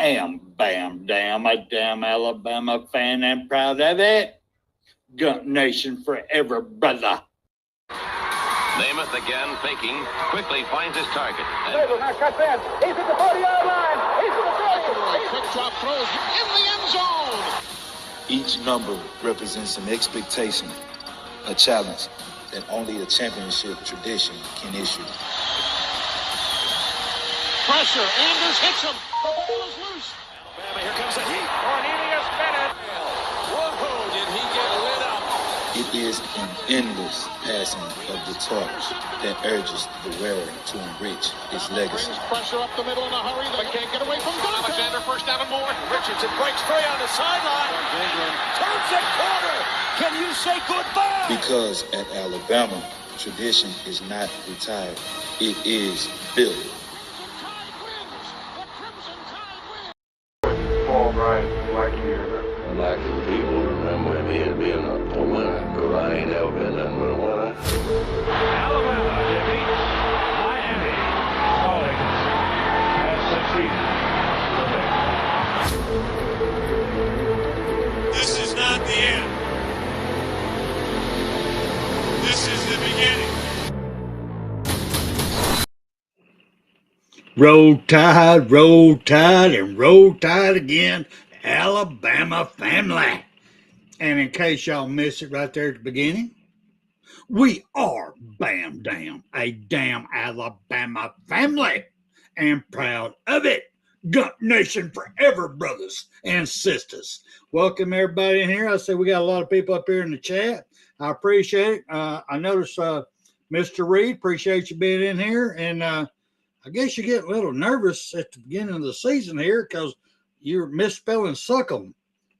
am bam damn a damn Alabama fan and proud of it. Gun Nation forever, brother. Namath again faking, quickly finds his target. Now cuts in. He's at the 40-yard line. He's at the 30. Quick drop throws in the end zone. Each number represents an expectation, a challenge that only a championship tradition can issue. Pressure. Anders hits him. The ball is loose. Alabama, here comes the heat. Cornelius Bennett. Whoa, did he get lit up? It is an endless passing of the torch that urges the wearer to enrich his legacy. Brings pressure up the middle in a hurry. They can't get away from Dante. Alexander first down and more. Richardson breaks free on the sideline. Turns it corner. Can you say goodbye? Because at Alabama, tradition is not retired. It is built. Paul Bryant, like you. I'd like for people to remember me as being a winner, because I ain't never been nothing but a winner. Alabama defeats Miami. Collins has succeeded. This is not the end. This is the beginning. Roll Tide, and Roll Tide again, Alabama family. And in case y'all missed it right there at the beginning, we are bam damn, a damn Alabama family, and proud of it. Gun Nation forever, brothers and sisters. Welcome everybody in here. I say we got a lot of people up here in the chat. I appreciate it. I noticed Mr. Reed, appreciate you being in here, and I guess you get a little nervous at the beginning of the season here because you're misspelling suckle.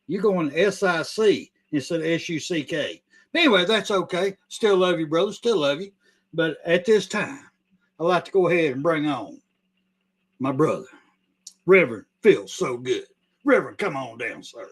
You're going SIC instead of SUCK. Anyway, that's okay. Still love you, brother. Still love you. But at this time, I'd like to go ahead and bring on my brother, Reverend Feels So Good. Reverend, come on down, sir.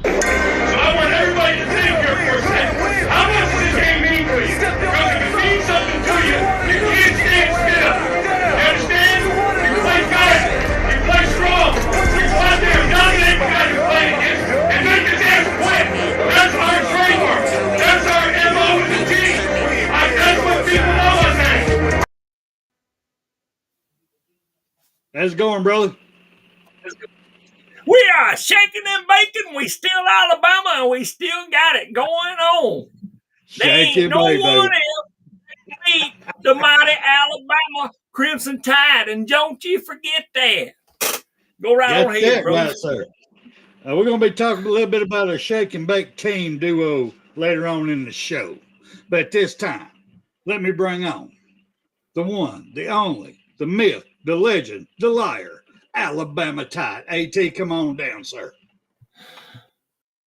I want everybody to think here for a second. How much does this game mean to you? Because if it means something to you, you can't stand still. You understand? You play fast. You play strong. You go out there and dominate the guy you're playing against and make his ass quit. That's our trademark. That's our MO with the team. That's what people know us as. How's it going, brother? We are shaking and baking. We still Alabama, and we still got it going on. There ain't no one else that can beat the mighty Alabama Crimson Tide, and don't you forget that. Go right on ahead, bro. Right, sir. We're going to be talking a little bit about a shake and bake team duo later on in the show. But this time, let me bring on the one, the only, the myth, the legend, the liar, Alabama Tide. AT, come on down, sir.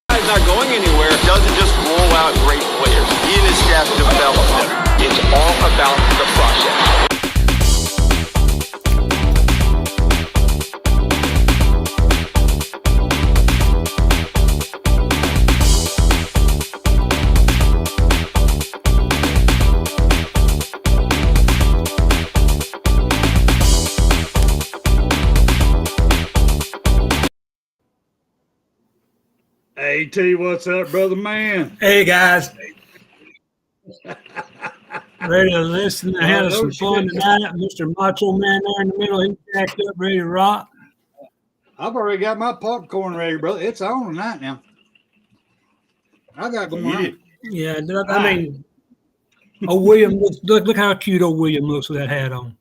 He's not going anywhere. Doesn't just roll out great players. He and his staff develop them. It's all about the process. AT, what's up, brother man? Hey, guys. Ready to listen and have some fun tonight. Mr. Macho Man there in the middle, he's jacked up, ready to rock. I've already got my popcorn ready, brother. It's on tonight now. I got going on. Yeah, I mean, William, look how cute old William looks with that hat on.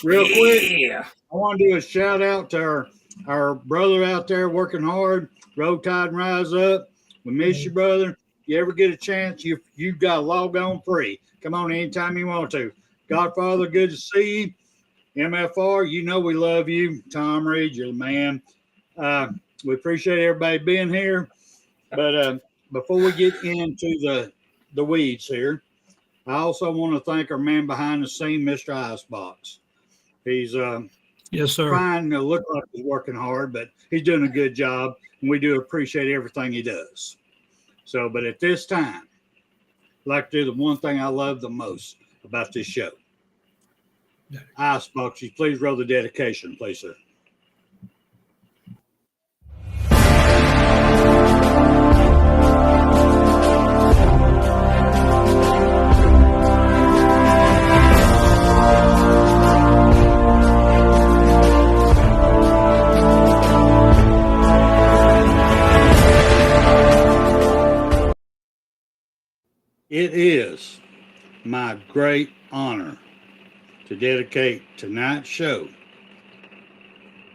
Real quick, I want to do a shout out to our brother out there working hard. Roll Tide and Rise Up. We miss you, brother. You ever get a chance, you've got to log on free. Come on anytime you want to. Godfather, good to see you. MFR, you know we love you. Tom Reed, you're the man. We appreciate everybody being here. But before we get into the weeds here, I also want to thank our man behind the scene, Mr. Icebox. He's yes, sir. trying to look like he's working hard, but he's doing a good job, and we do appreciate everything he does. So, but at this time, I'd like to do the one thing I love the most about this show. Icebox, please roll the dedication, please, sir. It is my great honor to dedicate tonight's show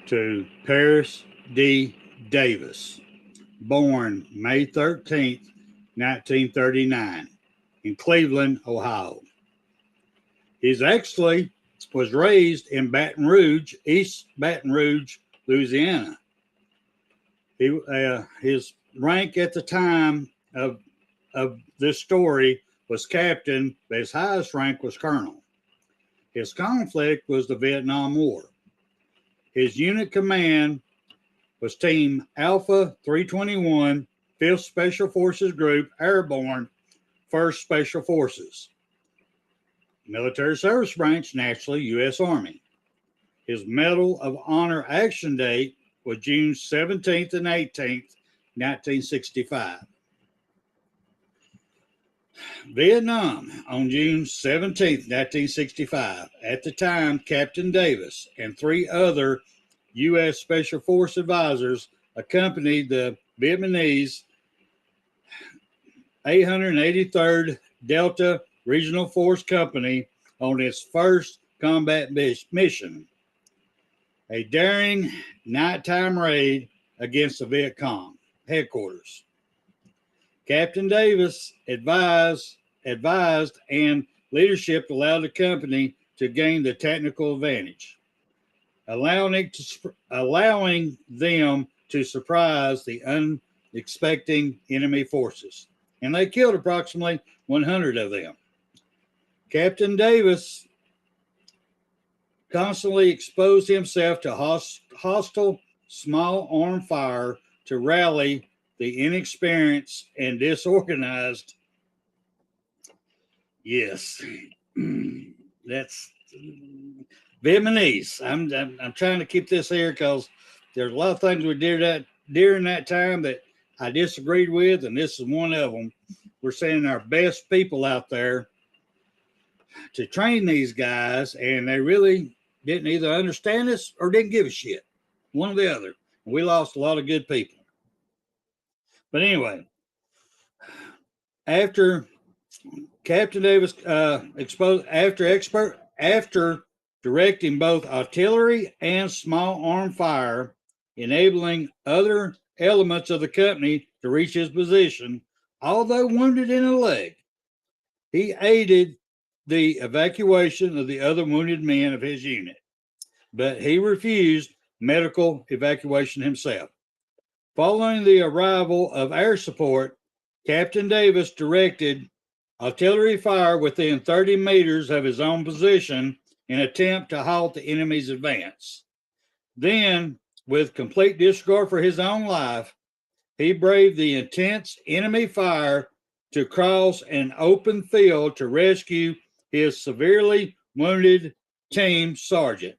to Paris D. Davis, born May 13th, 1939, in Cleveland, Ohio. He actually was raised in Baton Rouge, East Baton Rouge, Louisiana. His rank at the time of this story was captain, but his highest rank was colonel. His conflict was the Vietnam War. His unit command was Team Alpha 321, 5th Special Forces Group, Airborne, 1st Special Forces. Military service branch, naturally, U.S. Army. His Medal of Honor action date was June 17th and 18th, 1965. Vietnam on June 17, 1965. At the time, Captain Davis and 3 other U.S. Special Force advisors accompanied the Vietnamese 883rd Delta Regional Force Company on its first combat mission, a daring nighttime raid against the Viet Cong headquarters. Captain Davis advised, and leadership allowed the company to gain the technical advantage, allowing them to surprise the unexpected enemy forces. And they killed approximately 100 of them. Captain Davis constantly exposed himself to hostile small arm fire to rally the inexperienced and disorganized. Yes, that's Vietnamese. I'm trying to keep this here because there's a lot of things we did during that time that I disagreed with, and this is one of them. We're sending our best people out there to train these guys, and they really didn't either understand us or didn't give a shit. One or the other. We lost a lot of good people. But anyway, after Captain Davis after directing both artillery and small arm fire, enabling other elements of the company to reach his position, although wounded in the leg, he aided the evacuation of the other wounded men of his unit, but he refused medical evacuation himself. Following the arrival of air support, Captain Davis directed artillery fire within 30 meters of his own position in an attempt to halt the enemy's advance. Then, with complete disregard for his own life, he braved the intense enemy fire to cross an open field to rescue his severely wounded team sergeant.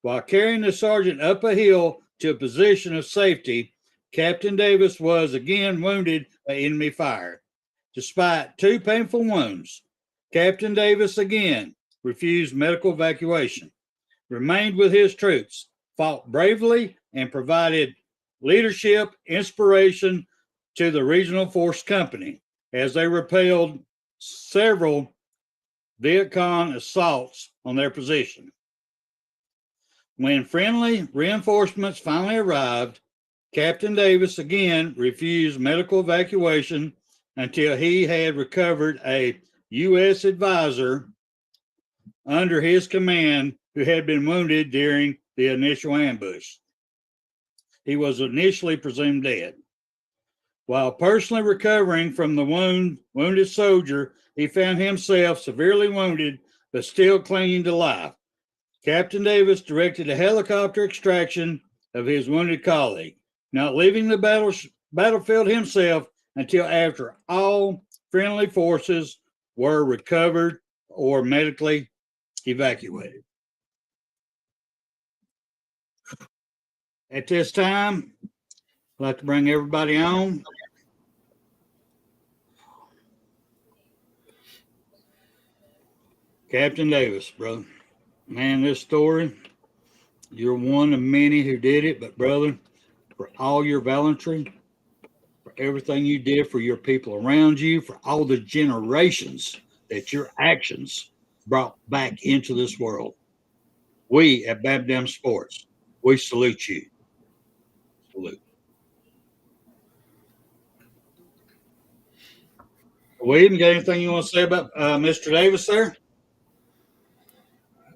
While carrying the sergeant up a hill to a position of safety, Captain Davis was again wounded by enemy fire. Despite 2 painful wounds, Captain Davis again refused medical evacuation, remained with his troops, fought bravely, and provided leadership inspiration to the Regional Force Company as they repelled several Viet Cong assaults on their position. When friendly reinforcements finally arrived, Captain Davis again refused medical evacuation until he had recovered a U.S. advisor under his command who had been wounded during the initial ambush. He was initially presumed dead. While personally recovering from the wounded soldier, he found himself severely wounded but still clinging to life. Captain Davis directed a helicopter extraction of his wounded colleague, not leaving the battlefield himself until after all friendly forces were recovered or medically evacuated. At this time, I'd like to bring everybody on. Captain Davis, brother. Man, this story, you're one of many who did it, but brother, for all your valiantry, for everything you did for your people around you, for all the generations that your actions brought back into this world, we at Bam Sports, we salute you. Salute. William, got anything you want to say about Mr. Davis there?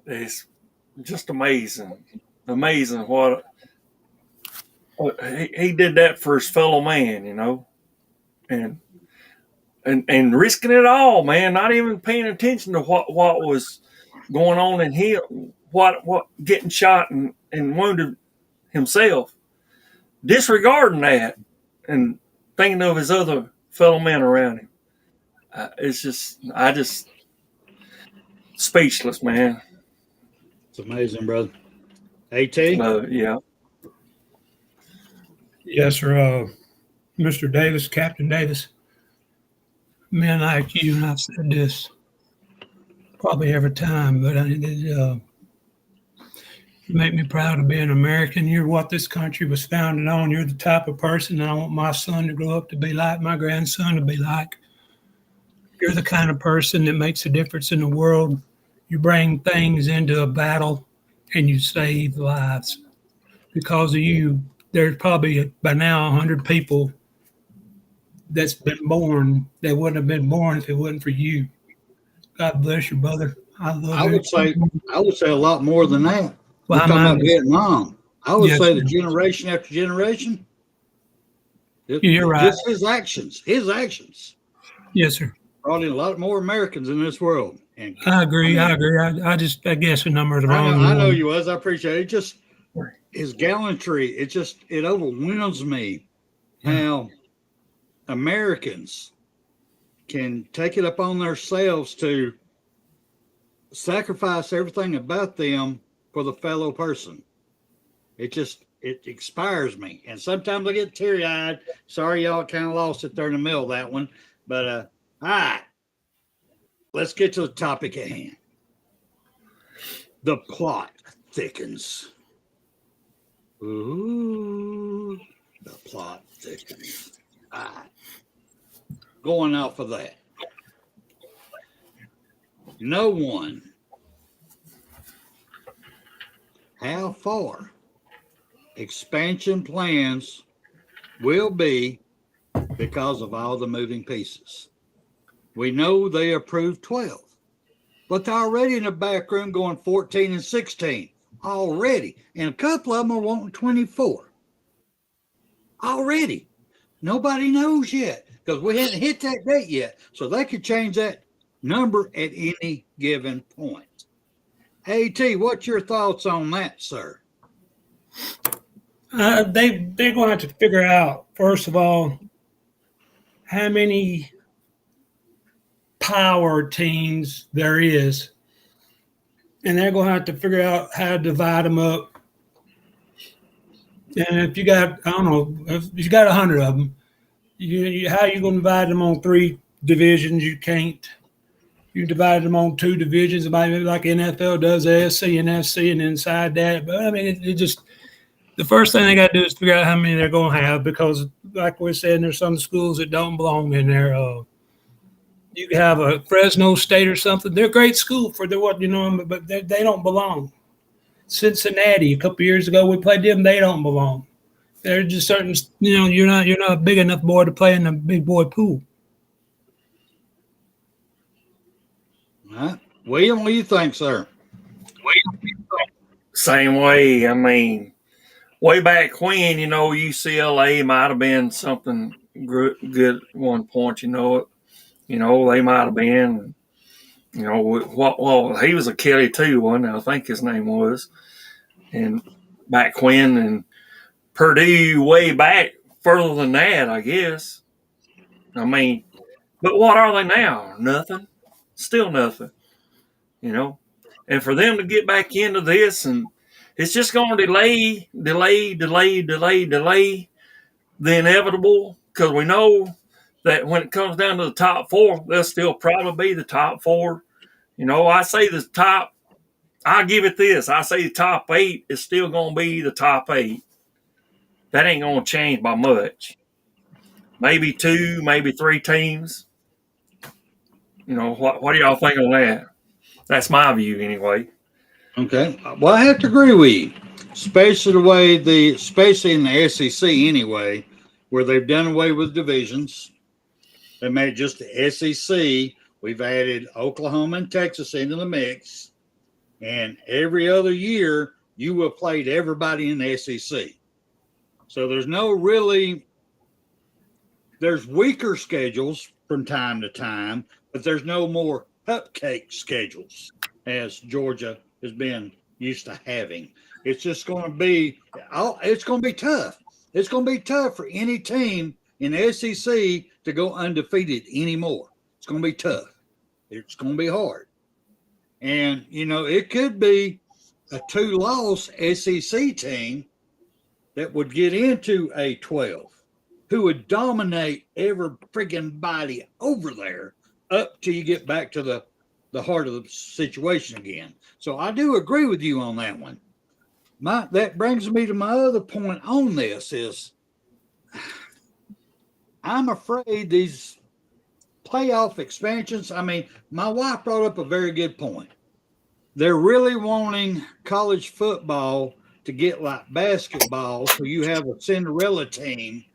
It's just amazing. Amazing what he did that for his fellow man, you know, and risking it all, man, not even paying attention to what was going on in him, what getting shot and wounded himself, disregarding that and thinking of his other fellow men around him. I just speechless, man. It's amazing, brother. AT? Yeah. Yes, sir. Mr. Davis, Captain Davis, men like you, and I've said this probably every time, but you make me proud to be an American. You're what this country was founded on. You're the type of person that I want my son to grow up to be like, my grandson to be like. You're the kind of person that makes a difference in the world. You bring things into a battle and you save lives. Because of you, there's probably by now 100 people that's been born that wouldn't have been born if it wasn't for you. God bless you, brother. I would say a lot more than that. Well, we're talking about Vietnam. I would say the generation after generation. You're right. Just his actions. Yes, sir. Brought in a lot more Americans in this world. And I agree. I guess the number is wrong. I know you was. I appreciate it. Just his gallantry. It overwhelms me how Americans can take it upon themselves to sacrifice everything about them for the fellow person. It inspires me. And sometimes I get teary-eyed. Sorry, y'all kind of lost it there in the middle of that one. But all right, let's get to the topic at hand. The plot thickens. Ooh, the plot thickens. All right. Going off of that, no one, how far expansion plans will be because of all the moving pieces. We know they approved 12, but they're already in the back room going 14 and 16 already, and a couple of them are wanting 24 already. Nobody knows yet because we haven't hit that date yet, so they could change that number at any given point. AT, what's your thoughts on that, sir? They're going to have to figure out, first of all, how many power teams there is, and they're going to have to figure out how to divide them up. And if you got, I don't know, if you got 100 of them, how are you going to divide them on 3 divisions? You can't. You divide them on 2 divisions, maybe like NFL does, AFC and FC, and inside that. But I mean, it just, the first thing they got to do is figure out how many they're going to have, because, like we're saying, there's some schools that don't belong in there. You can have a Fresno State or something. They're a great school for what, but they don't belong. Cincinnati, a couple years ago, we played them. They don't belong. They're just certain, you're not a big enough boy to play in the big boy pool. All right. William, what do you think, sir? Same way. I mean, way back when, UCLA might have been something good at one point, they might have been, he was a Kelly too, wasn't he? I think his name was. And back when, and Purdue way back further than that, I guess. I mean, but what are they now? Nothing. Still nothing, And for them to get back into this and It's just going to delay the inevitable, because we know that when it comes down to the top four, they'll still probably be the top four. I'll give it this. I say the top 8 is still going to be the top 8. That ain't going to change by much. Maybe 2, maybe 3 teams. What do y'all think on that? That's my view anyway. Okay. Well, I have to agree with you, especially in the SEC anyway, where they've done away with divisions. They made just the SEC. We've added Oklahoma and Texas into the mix. And every other year, you will have played everybody in the SEC. So there's weaker schedules from time to time, but there's no more cupcake schedules as Georgia has been used to having. It's just going to be tough. It's going to be tough for any team in the SEC to go undefeated anymore. It's going to be tough. It's going to be hard. And, it could be a 2-loss SEC team that would get into a 12, who would dominate every freaking body over there up till you get back to the heart of the situation again. So I do agree with you on that one. That brings me to my other point on this is I'm afraid these playoff expansions, my wife brought up a very good point. They're really wanting college football to get like basketball, so you have a Cinderella team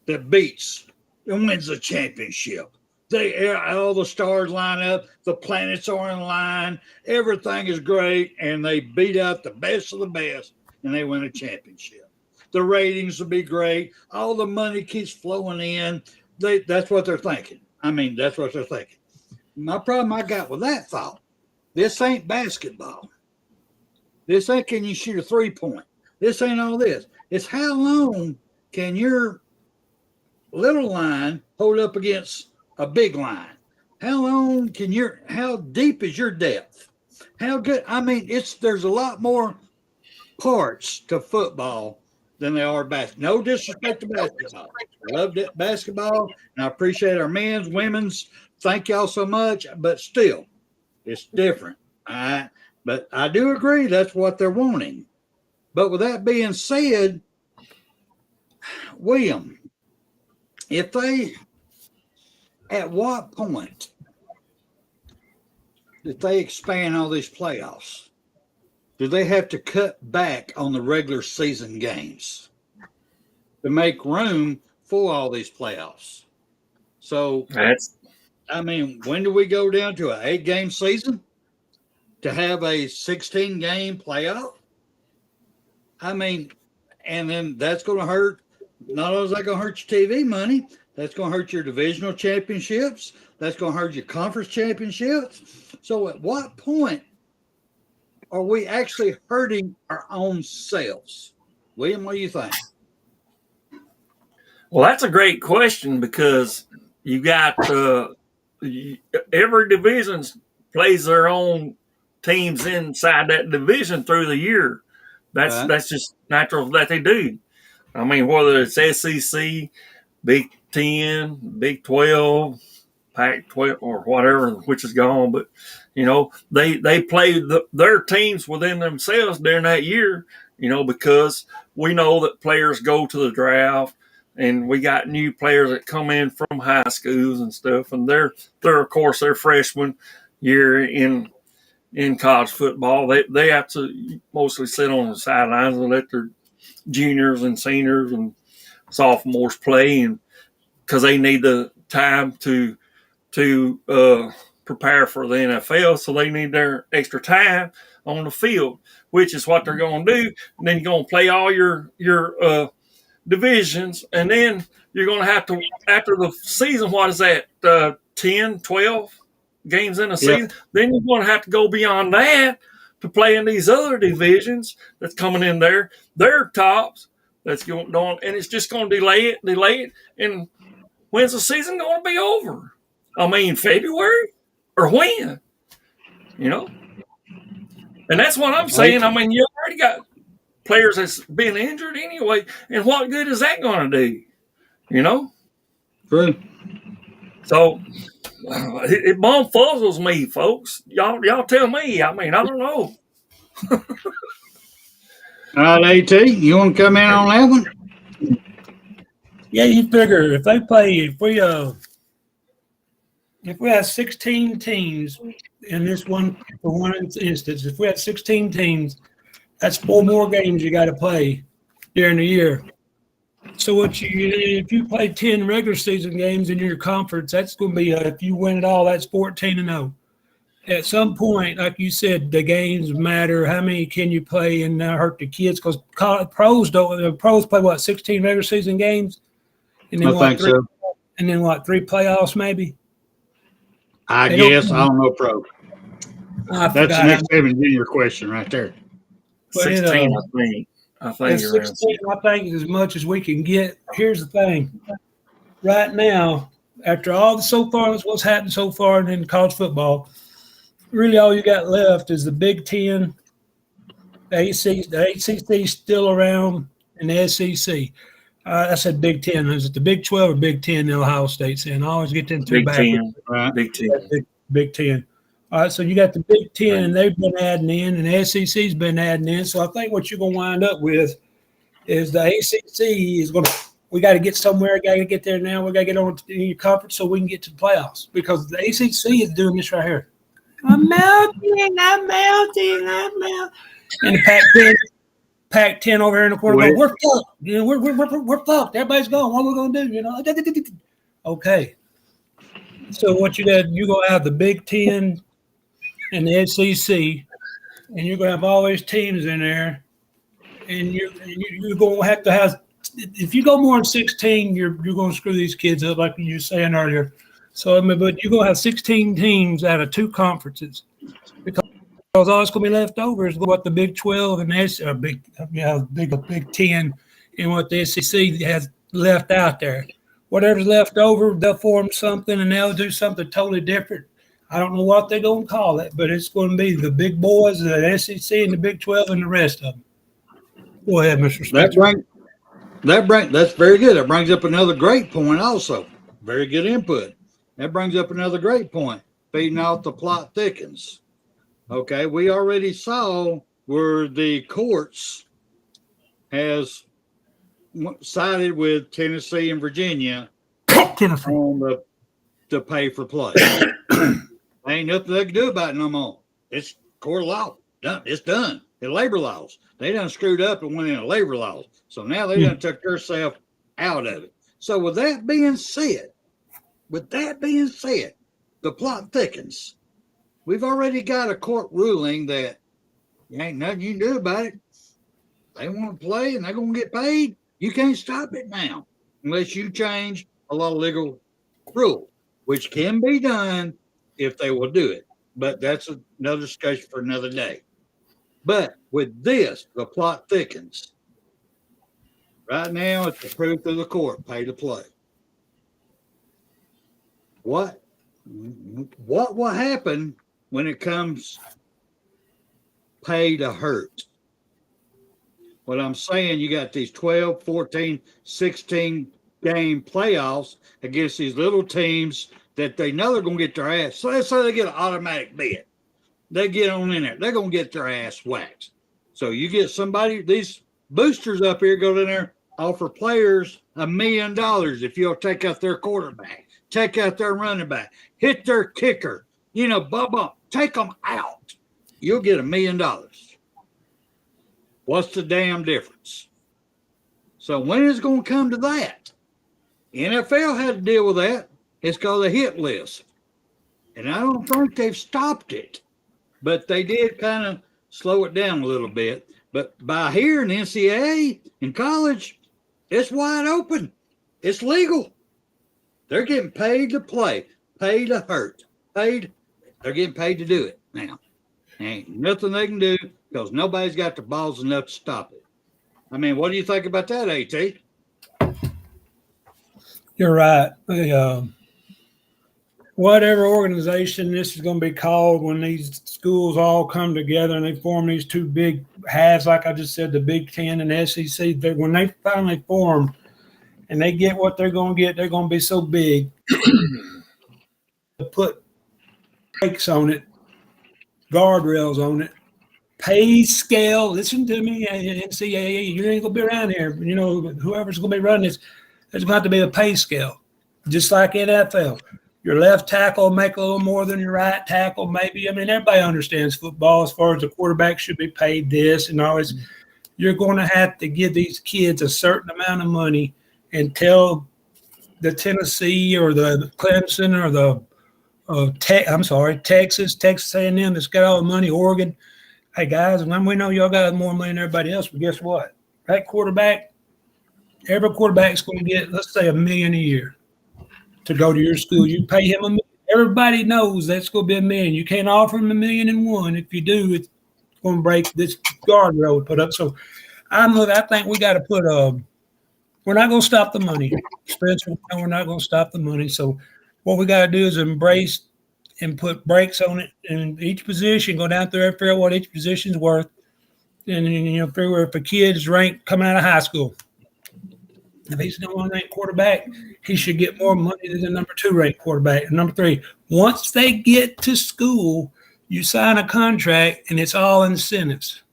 that beats and wins the championship. All the stars line up, the planets are in line, everything is great, and they beat out the best of the best, and they win a championship. The ratings will be great. All the money keeps flowing in. That's what they're thinking. That's what they're thinking. My problem I got with that thought, this ain't basketball. This ain't can you shoot a 3-point. This ain't all this. It's how long can your little line hold up against a big line? How deep is your depth? How good? There's a lot more parts to football than they are basketball. No disrespect to basketball. I love basketball, and I appreciate our men's, women's. Thank y'all so much, but still, it's different. All right? But I do agree that's what they're wanting. But with that being said, William, at what point did they expand all these playoffs? Do they have to cut back on the regular season games to make room for all these playoffs? So, when do we go down to an 8-game season to have a 16-game playoff? And then that's going to hurt. Not only is that going to hurt your TV money, that's going to hurt your divisional championships. That's going to hurt your conference championships. So at what point are we actually hurting our own selves? William, what do you think? Well, that's a great question, because you got every division plays their own teams inside that division through the year. That's just natural that they do. Whether it's SEC, Big 10, Big 12, Pac-12, or whatever, which is gone, but they play their teams within themselves during that year. Because we know that players go to the draft, and we got new players that come in from high schools and stuff, and they're of course their freshman year in college football. They have to mostly sit on the sidelines and let their juniors and seniors and sophomores play, and because they need the time to prepare for the NFL, so they need their extra time on the field, which is what they're going to do. And then you're going to play all your divisions, and then you're going to have to, after the season, what is that, 10, 12 games in a season? Then you're going to have to go beyond that to play in these other divisions that's coming in there. They're tops. That's going on, and it's just going to delay it. And when's the season going to be over? February or when? And that's what I'm saying. You already got players that's been injured anyway. And what good is that going to do? You know? True. So it bumfuzzles me, folks. Y'all tell me. I mean, I don't know. All right, AT, you want to come in on that one? Yeah, you figure if they play, if we have 16 teams in this one, for one instance, if we have 16 teams, that's 4 more games you got to play during the year. So if you play 10 regular season games in your conference, that's going to be if you win it all, that's 14-0. At some point, like you said, the games matter. How many can you play and not hurt the kids? Because pros play what, 16 regular season games, and then I think so. And then 3 playoffs maybe. I guess I don't know pro. That's the next Evan Jr. question right there. 16, I think 16, I think, is as much as we can get. Here's the thing. Right now, after all what's happened so far in college football, really all you got left is the Big Ten, the ACC is still around, and the SEC. I said Big Ten. Is it the Big 12 or Big 10 in Ohio State saying? I always get them two back. Big 10. Big 10. All right, so you got the Big Ten, and they've been adding in, and the SEC's been adding in. So I think what you're going to wind up with is the ACC is going to – we got to get somewhere. Got to get there now. We got to get on to your conference so we can get to the playoffs because the ACC is doing this right here. I'm melting. And the Pac-10 over here in the corner going, we're fucked. You know, we're fucked. Everybody's gone. What are we going to do? You know, okay. So what you're going to have the Big Ten and the SEC, and you're going to have all these teams in there, and you're going to have if you go more than 16, you're going to screw these kids up like you were saying earlier. So, but you're going to have 16 teams out of 2 conferences because all that's going to be left over is what the Big 12 and Big 10 and what the SEC has left out there. Whatever's left over, they'll form something and they'll do something totally different. I don't know what they're going to call it, but it's going to be the big boys, the SEC and the Big 12 and the rest of them. Go ahead, Mr. Spencer. That's very good. That brings up another great point also. Very good input. That brings up another great point. Feeding off the plot thickens. Okay, we already saw where the courts has sided with Tennessee and Virginia on the pay for play. Ain't nothing they can do about it no more. It's court law. Done. It's done. The labor laws. They done screwed up and went into labor laws. So now they done took themselves out of it. So with that being said, the plot thickens. We've already got a court ruling that ain't nothing you can do about it. They want to play and they're going to get paid. You can't stop it now unless you change a lot of legal rule, which can be done if they will do it. But that's another discussion for another day. But with this, the plot thickens. Right now, it's the proof of the court, pay to play. What will happen when it comes pay to hurt? What I'm saying, you got these 12, 14, 16 game playoffs against these little teams that they know they're going to get their ass. So let's say they get an automatic bid. They get on in there. They're going to get their ass waxed. So you get somebody, these boosters up here go in there, offer players $1 million if you'll take out their quarterback, take out their running back, hit their kicker, take them out. You'll get $1 million. What's the damn difference? So when is it going to come to that? NFL had to deal with that. It's called a hit list. And I don't think they've stopped it. But they did kind of slow it down a little bit. But by here in NCAA, in college, it's wide open. It's legal. They're getting paid to play, paid to hurt, paid. They're getting paid to do it now. Ain't nothing they can do because nobody's got the balls enough to stop it. I mean, what do you think about that, AT? You're right. whatever organization this is going to be called when these schools all come together and they form these two big halves, like I just said, the Big Ten and the SEC, when they finally form and they get what they're going to get, they're going to be so big to put brakes on it, guardrails on it, pay scale. Listen to me, NCAA, you ain't going to be around here. You know, whoever's going to be running this, there's going to have to be a pay scale, just like NFL. Your left tackle make a little more than your right tackle, maybe. I mean, everybody understands football as far as the quarterback should be paid this and all this. You're going to have to give these kids a certain amount of money and tell the Tennessee or the Clemson or the Texas A&M that's got all the money, Oregon. Hey, guys, we know y'all got more money than everybody else, but guess what? That quarterback, every quarterback's going to get, let's say, $1 million a year to go to your school. You pay him $1 million. Everybody knows that's going to be $1 million. You can't offer him $1 million and one. If you do, it's going to break this guardrail we put up. So I think we got to put we're not going to stop the money. Spencer, we're not going to stop the money. So what we got to do is embrace and put brakes on it in each position, go down through and figure out what each position's worth. And figure if a kid's ranked coming out of high school, if he's the one ranked quarterback, he should get more money than the number 2 ranked quarterback. And number 3, once they get to school, you sign a contract and it's all incentives.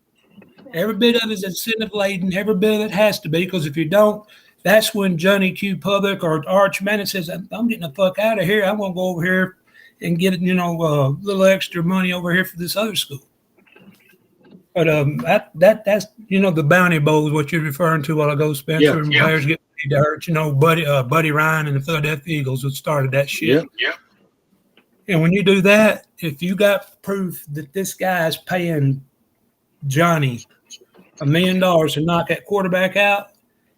Every bit of it is incentive laden. Every bit of it has to be, because if you don't, that's when Johnny Q. Public or Arch Manning says, I'm getting the fuck out of here. I'm going to go over here and get a little extra money over here for this other school. But that's the bounty bowl is what you're referring to a while ago, Spencer. And players get paid to hurt. Buddy Ryan and the Philadelphia Eagles that started that shit. Yeah. And when you do that, if you got proof that this guy's paying Johnny $1 million to knock that quarterback out,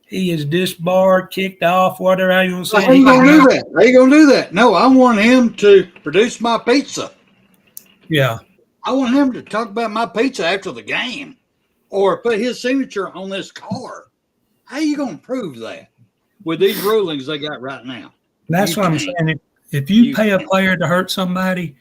he is disbarred, kicked off, whatever you want to say. How you going to do that? How you going to do that? No, I want him to produce my pizza. Yeah. I want him to talk about my pizza after the game or put his signature on this car. How you going to prove that with these rulings they got right now? That's what I'm saying. If you pay a player to hurt somebody,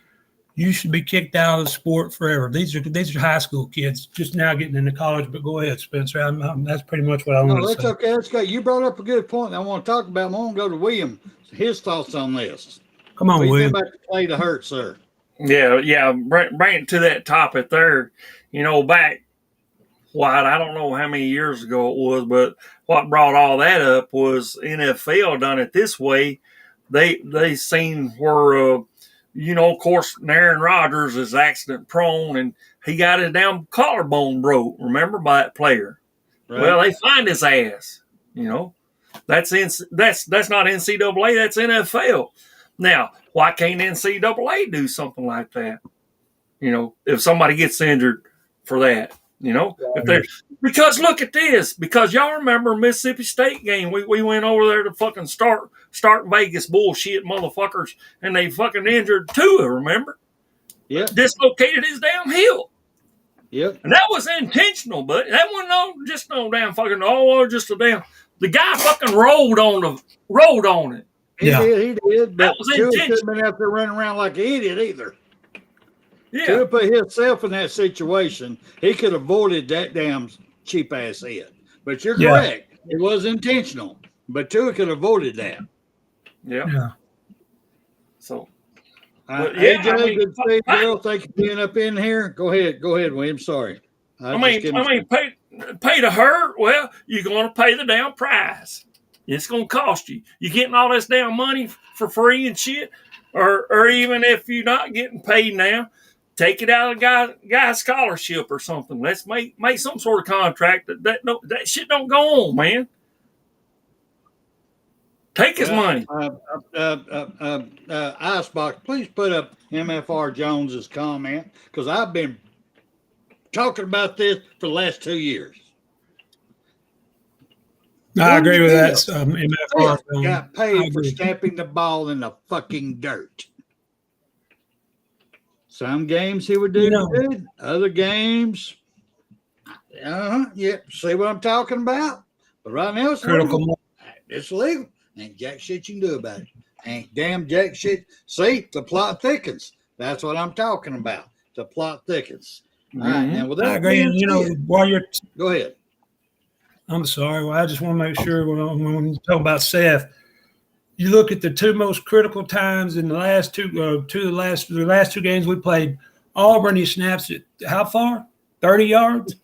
you should be kicked out of the sport forever. These are high school kids just now getting into college. But go ahead, Spencer. That's pretty much what I want to say. That's okay. That's okay. You brought up a good point. I want to talk about. I want to go to William. His thoughts on this. Come on, William. About the play to hurt, sir. Yeah. Bring it to that topic there. Back I don't know how many years ago it was, but what brought all that up was NFL done it this way. They seen where, of course, Aaron Rodgers is accident prone and he got his damn collarbone broke, remember, by that player. Right. Well, they find his ass, That's not NCAA, that's NFL. Now, why can't NCAA do something like that? If somebody gets injured for that, because look at this. Because y'all remember Mississippi State game, we went over there to fucking start Vegas bullshit motherfuckers, and they fucking injured Tua. Remember? Yeah. Dislocated his damn heel. Yep. And that was intentional, but that wasn't just no damn fucking just a damn. The guy fucking rolled on it. He did. But that was Tua intentional. shouldn't been out there running around like an idiot either. Yeah. Tua put himself in that situation. He could have avoided that damn cheap ass hit. But you're correct. It was intentional. But Tua could have avoided that. Yeah. So. AJ, good to see you, Bill. Thank you for being up in here. Go ahead, William. Sorry. Pay to hurt. Well, you're going to pay the damn price. It's going to cost you. You're getting all this damn money for free and shit, or even if you're not getting paid now, take it out of the guy's scholarship or something. Let's make some sort of contract that shit don't go on, man. Take his money. Icebox, please put up MFR Jones's comment, because I've been talking about this for the last 2 years. I agree with that. MFR got paid for stamping the ball in the fucking dirt. Some games he would do good. Other games, see what I'm talking about? But right now it's critical. It's legal. Ain't jack shit you can do about it. Ain't damn jack shit. See, the plot thickens. That's what I'm talking about. The plot thickens. All right, now with I that agree. being And, you know, said, while you're, go ahead. I'm sorry. Well, I just want to make sure when you talk about Seth, you look at the two most critical times in the last the last two games we played. Auburn, he snaps it how far? 30 yards.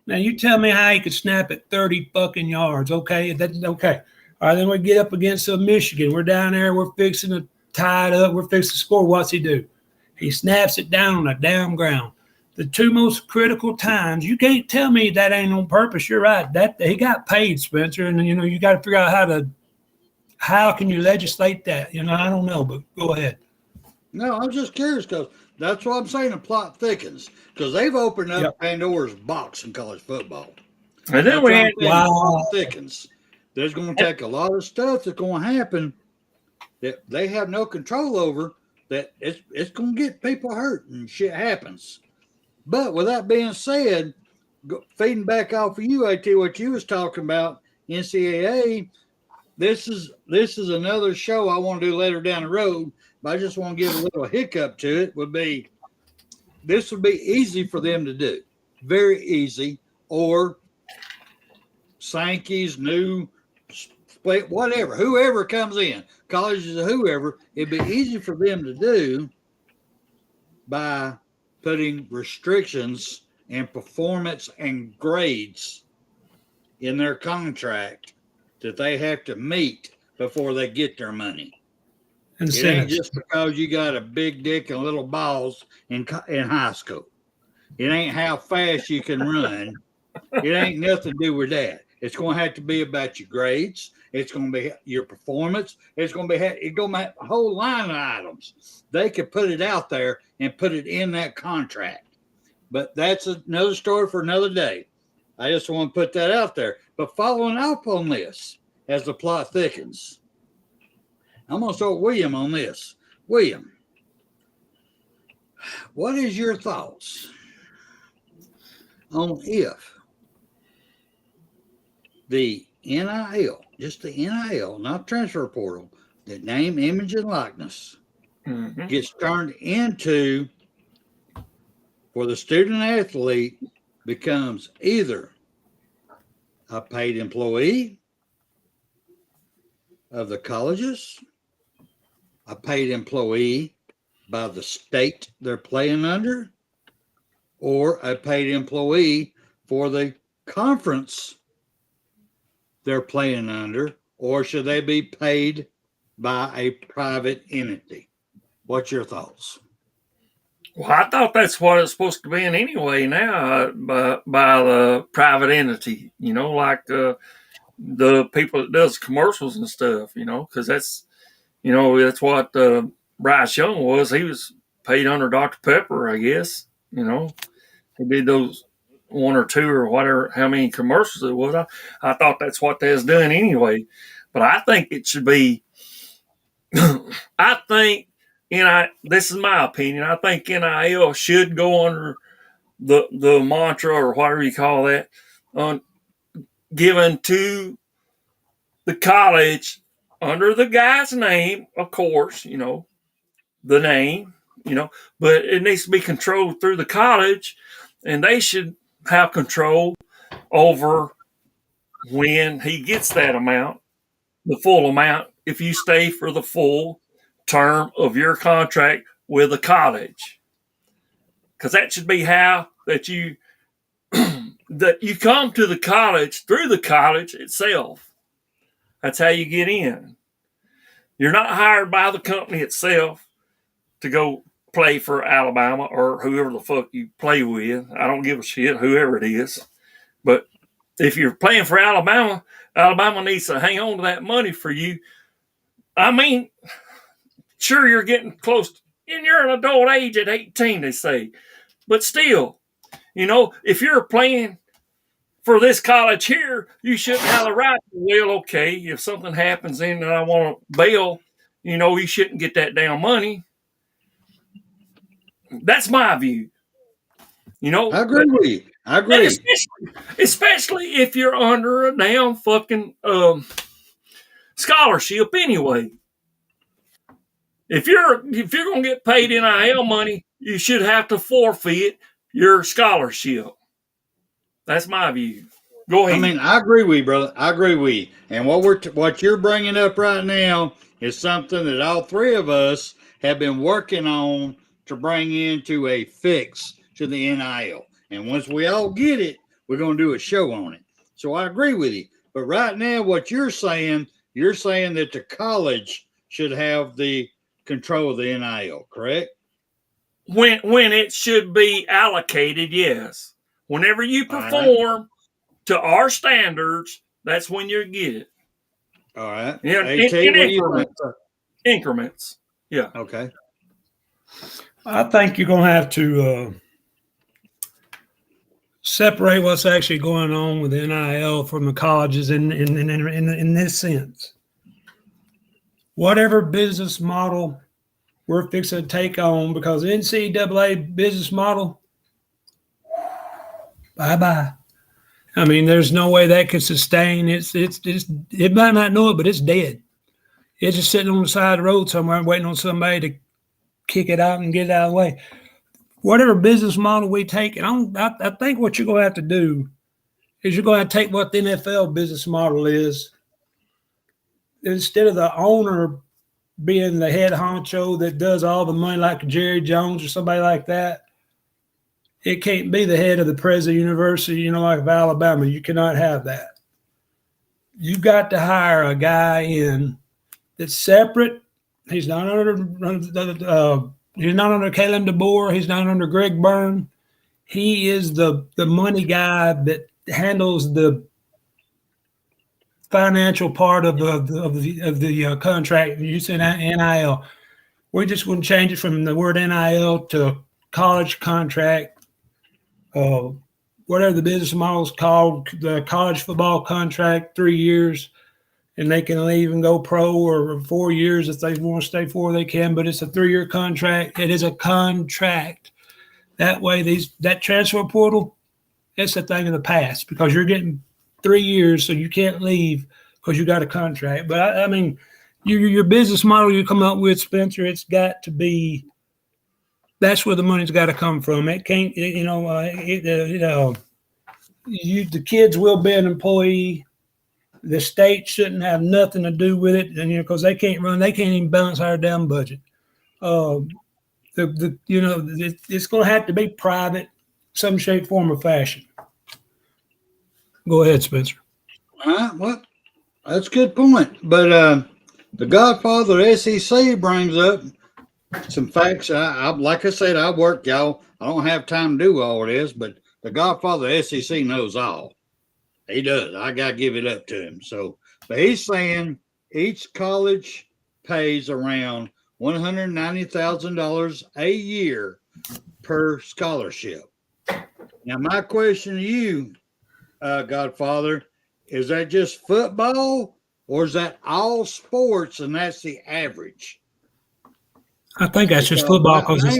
Now you tell me how he could snap it 30 fucking yards. Okay, that's okay. All right, then we get up against Michigan. We're down there. We're fixing to tie it up. We're fixing to score. What's he do? He snaps it down on the damn ground. The two most critical times. You can't tell me that ain't on purpose. You're right. That he got paid, Spencer, and you know you got to figure out how can you legislate that. You know, I don't know, but go ahead. No, I'm just curious because that's what I'm saying. The plot thickens because they've opened up Pandora's box in college football. And then we had the plot thickens. There's going to take a lot of stuff that's going to happen that they have no control over. That it's going to get people hurt and shit happens. But with that being said, feeding back off of you, AT, what you was talking about, NCAA. This is another show I want to do later down the road, but I just want to give a little hiccup to it. This would be easy for them to do, very easy, or Sankey's new split, whatever, whoever comes in, colleges or whoever, it'd be easy for them to do by putting restrictions and performance and grades in their contract that they have to meet before they get their money. It ain't just because you got a big dick and little balls in high school. It ain't how fast you can run. It ain't nothing to do with that. It's going to have to be about your grades. It's going to be your performance. It's going to be a whole line of items. They could put it out there and put it in that contract. But that's another story for another day. I just want to put that out there. But following up on this, as the plot thickens, I'm going to start with William on this. William, what is your thoughts on if the NIL, just the NIL, not transfer portal, the name, image, and likeness gets turned into, for the student athlete, becomes either a paid employee of the colleges, a paid employee by the state they're playing under, or a paid employee for the conference they're playing under, or should they be paid by a private entity? What's your thoughts? Well, I thought that's what it's supposed to be in anyway now, by the private entity, you know, like the people that does commercials and stuff, you know, because that's what Bryce Young was. He was paid under Dr. Pepper, I guess, you know. He did those one or two or whatever, how many commercials it was. I thought that's what they was doing anyway. But I think it should be, I think, this is my opinion, I think NIL should go under the mantra or whatever you call that, given to the college under the guy's name, of course, you know, the name, you know, but it needs to be controlled through the college, and they should have control over when he gets that amount, the full amount, if you stay for the full term of your contract with a college. Because that should be how that you come to the college through the college itself. That's how you get in. You're not hired by the company itself to go play for Alabama or whoever the fuck you play with. I don't give a shit, whoever it is. But if you're playing for Alabama, Alabama needs to hang on to that money for you. I mean, sure, you're getting close, and you're an adult age at 18, they say. But still, you know, if you're playing for this college here, you shouldn't have the right to, well, okay, if something happens and I want to bail, you know, you shouldn't get that damn money. That's my view. You know, I agree with you. I agree. Especially if you're under a damn fucking scholarship anyway. If you're going to get paid NIL money, you should have to forfeit your scholarship. That's my view. Go ahead. I mean, I agree with you, brother. I agree with you. And what you're bringing up right now is something that all three of us have been working on to bring into a fix to the NIL. And once we all get it, we're going to do a show on it. So I agree with you. But right now, what you're saying that the college should have the control of the NIL, correct? When it should be allocated, yes. Whenever you perform to our standards, that's when you get it. All right. Yeah, in increments. Yeah. Okay. I think you're going to have to separate what's actually going on with NIL from the colleges in this sense. Whatever business model we're fixing to take on, because NCAA business model, bye-bye. I mean, there's no way that could sustain. It might not know it, but it's dead. It's just sitting on the side of the road somewhere waiting on somebody to kick it out and get it out of the way. Whatever business model we take, and I think what you're going to have to do is you're going to take what the NFL business model is. Instead of the owner being the head honcho that does all the money like Jerry Jones or somebody like that, it can't be the head of the president of the university, like of Alabama. You cannot have that. You've got to hire a guy in that's separate. He's not under Caleb Deboer. He's not under Greg Byrne. He is the money guy that handles the financial part of the contract. You said NIL. We're just going to change it from the word NIL to college contract. Whatever the business model is called, the college football contract, 3 years, and they can leave and go pro, or 4 years if they want to stay 4, they can. But it's a 3-year contract. It is a contract. That way, that transfer portal, it's a thing of the past because you're getting 3 years, so you can't leave because you got a contract. But I mean, your business model you come up with, Spencer, it's got to be. That's where the money's got to come from. It can't, the kids will be an employee. The state shouldn't have nothing to do with it, and because they can't even balance our damn budget. It's going to have to be private, some shape, form, or fashion. Go ahead, Spencer. Well, that's a good point. But the Godfather SEC brings up some facts. Like I said, I work, y'all. I don't have time to do all of this, but the Godfather SEC knows all. He does. I got to give it up to him. So, but he's saying each college pays around $190,000 a year per scholarship. Now, my question to you, Godfather, is that just football or is that all sports and that's the average? I think that's just football because it's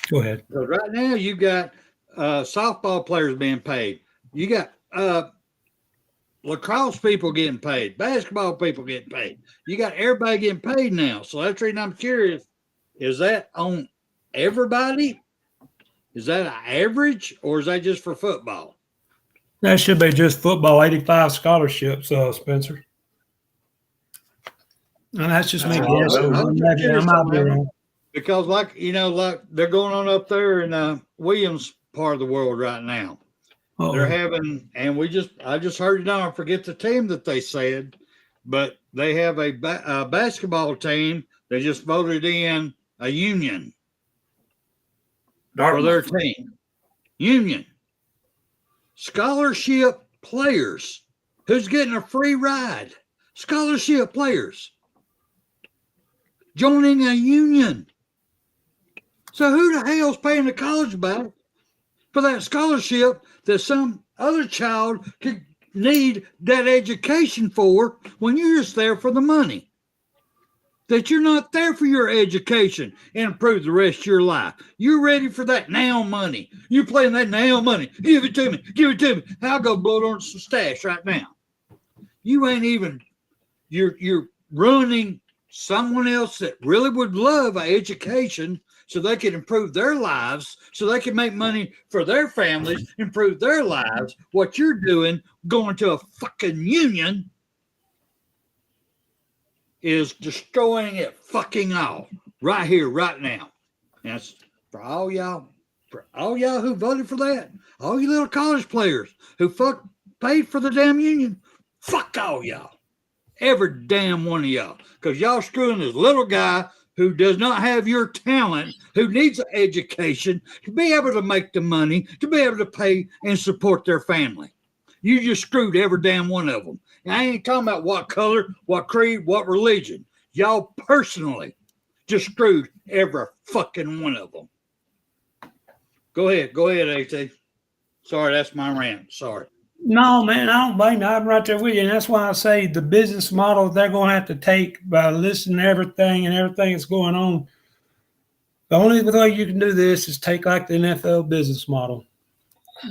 go ahead. Because right now you got softball players being paid. You got lacrosse people getting paid. Basketball people getting paid. You got everybody getting paid now. So that's the reason I'm curious. Is that on everybody? Is that an average or is that just for football? That should be just football, 85 scholarships, Spencer. And that's just me guessing. Because like they're going on up there in Williams part of the world right now. Uh-oh. They're having, and I just heard it on, I forget the team that they said, but they have a basketball team. They just voted in a union for their team. Union. Scholarship players. Who's getting a free ride? Scholarship players. Joining a union. So who the hell's paying the college back for that scholarship that some other child could need that education for when you're just there for the money? That you're not there for your education and improve the rest of your life. You're ready for that now money. You're playing that now money. Give it to me. Give it to me. I'll go blow it on some stash right now. You ain't even, you're ruining someone else that really would love an education so they can improve their lives, so they can make money for their families, improve their lives. What you're doing, going to a fucking union, is destroying it fucking all right here, right now. And that's for all y'all who voted for that, all you little college players who paid for the damn union. Fuck all y'all. Every damn one of y'all. Because y'all screwing this little guy who does not have your talent, who needs an education to be able to make the money, to be able to pay and support their family. You just screwed every damn one of them. And I ain't talking about what color, what creed, what religion. Y'all personally just screwed every fucking one of them. Go ahead, AT. Sorry, that's my rant. Sorry. No, man, I don't blame you. I'm right there with you. And that's why I say the business model they're going to have to take by listening to everything that's going on. The only way you can do this is take like the NFL business model.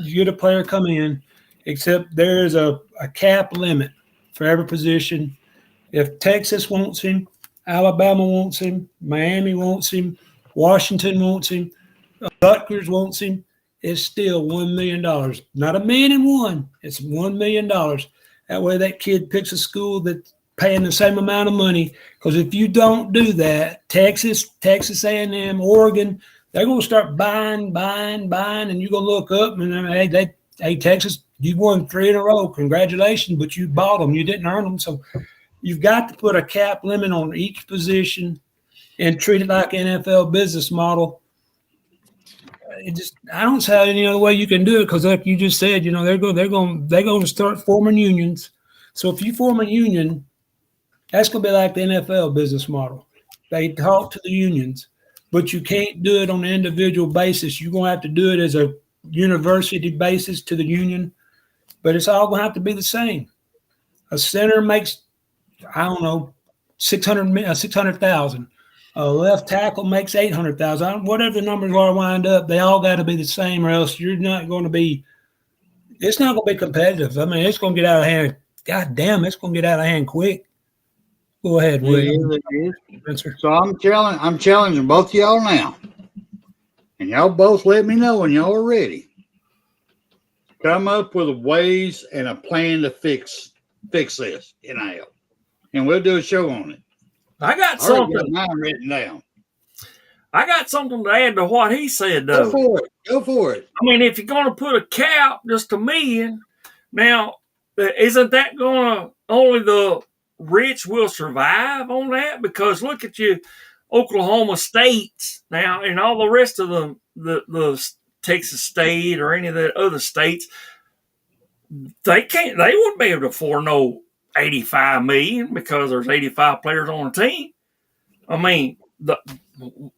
You get a player come in, except there is a cap limit for every position. If Texas wants him, Alabama wants him, Miami wants him, Washington wants him, Rutgers wants him, it's still $1 million. Not $1 million. It's $1 million. That way that kid picks a school that's paying the same amount of money. Because if you don't do that, Texas A&M, Oregon, they're going to start buying, and you're going to look up and, hey, Texas, you won 3 in a row. Congratulations, but you bought them. You didn't earn them. So you've got to put a cap limit on each position and treat it like an NFL business model. I don't see any other way you can do it because, like you just said, they're going to start forming unions. So if you form a union, that's going to be like the NFL business model. They talk to the unions, but you can't do it on an individual basis. You're going to have to do it as a university basis to the union, but it's all going to have to be the same. A center makes, I don't know, $600,000. A left tackle makes $800,000. Whatever the numbers are wind up, they all got to be the same, or else you're not going to be. It's not going to be competitive. I mean, it's going to get out of hand. God damn, it's going to get out of hand quick. Go ahead, William. Spencer. So I'm challenging both of y'all now, and y'all both let me know when y'all are ready. Come up with ways and a plan to fix this NIL, and we'll do a show on it. I got something. Mine written down. I got something to add to what he said, though. Go for it. I mean, if you're going to put a cap just $1 million, now, isn't that going to only the rich will survive on that? Because look at you, Oklahoma State now, and all the rest of the Texas State or any of the other states, they wouldn't be able to afford no $85 million because there's 85 players on the team. I mean,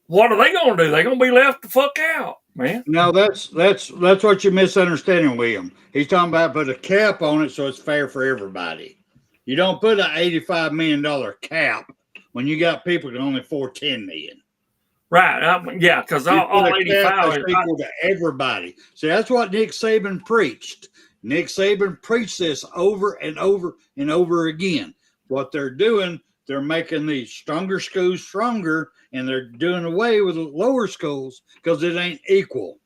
what are they going to do? They're going to be left the fuck out, man. No, that's what you're misunderstanding, William. He's talking about put a cap on it so it's fair for everybody. You don't put an $85 million cap when you got people that can only afford $10 million. Right. Yeah, because all 85 is equal to everybody. See, that's what Nick Saban preached. Nick Saban preached this over and over and over again. What they're doing, they're making these stronger schools stronger, and they're doing away with the lower schools because it ain't equal.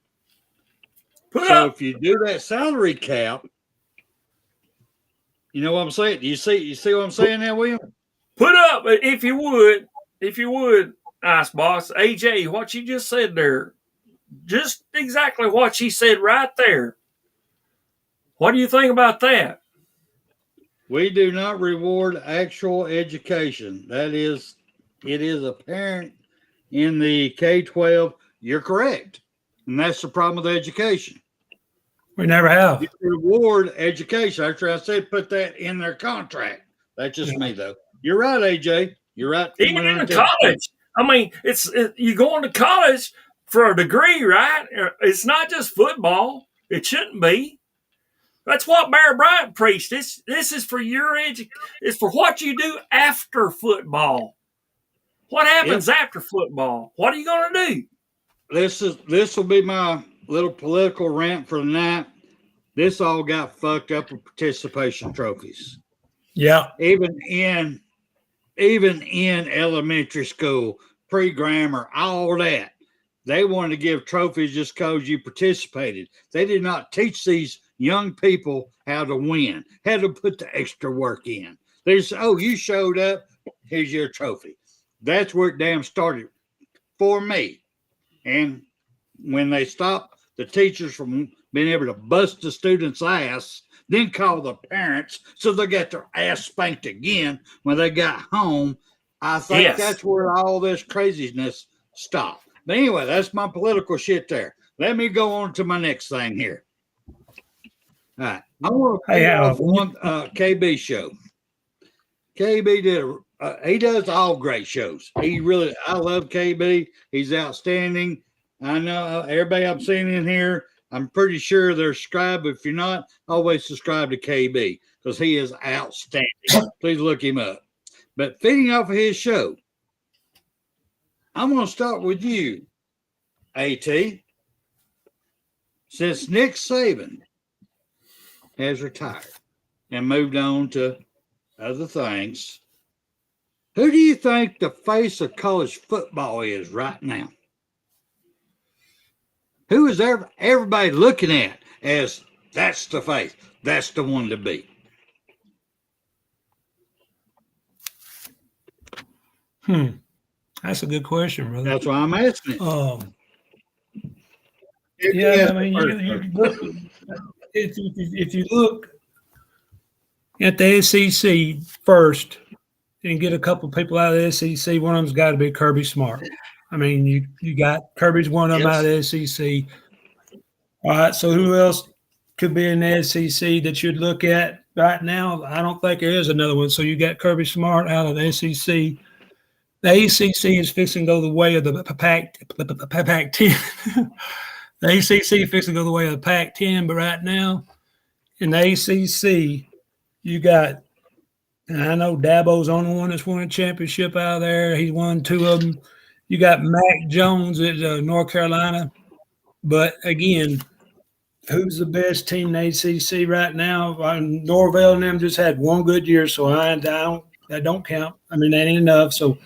If you do that salary cap, you know what I'm saying? You see what I'm saying now, William? Put up, if you would, Ice Boss, AJ, what you just said there, just exactly what she said right there. What do you think about that? We do not reward actual education. It is apparent in the K-12. You're correct. And that's the problem with education. We never have. You reward education. After I said put that in their contract. That's just me, though. You're right, AJ. You're right. Even in college. I mean, you're going to college for a degree, right? It's not just football. It shouldn't be. That's what Bear Bryant preached. This is for your education. It's for what you do after football. What happens after football? What are you going to do? This will be my little political rant for the night. This all got fucked up with participation trophies. Yeah. Even in even in elementary school, pre-grammar, all that, they wanted to give trophies just because you participated. They did not teach these young people how to win, how to put the extra work in. They just, oh, you showed up, here's your trophy. That's where it damn started for me. And when they stopped the teachers from being able to bust the students' ass, then call the parents so they got their ass spanked again when they got home, I think that's where all this craziness stopped. But anyway, that's my political shit there. Let me go on to my next thing here. All right. I want to pay off one KB show. KB did he does all great shows. I love KB. He's outstanding. I know everybody I'm seeing in here, I'm pretty sure they're subscribed. If you're not, always subscribe to KB because he is outstanding. Please look him up. But feeding off of his show, I'm going to start with you, AT. Since Nick Saban has retired and moved on to other things, who do you think the face of college football is right now? Who is everybody looking at as that's the face, that's the one to beat? That's a good question, brother. That's why I'm asking it. Yeah, I mean, if you look at the SEC first and get a couple people out of the SEC, one of them's got to be Kirby Smart. I mean, you got Kirby's one of them out of the SEC. All right, so who else could be in the SEC that you'd look at right now? I don't think there is another one. So you got Kirby Smart out of the SEC. The ACC is fixing to go the way of the Pac-10. The ACC is fixing to go the way of the Pac-10, but right now in the ACC, you got, and I know Dabo's the only one that's won a championship out there. He won 2 of them. You got Mac Jones at North Carolina. But, again, who's the best team in the ACC right now? Norvell and them just had one good year, so that don't count. I mean, that ain't enough. So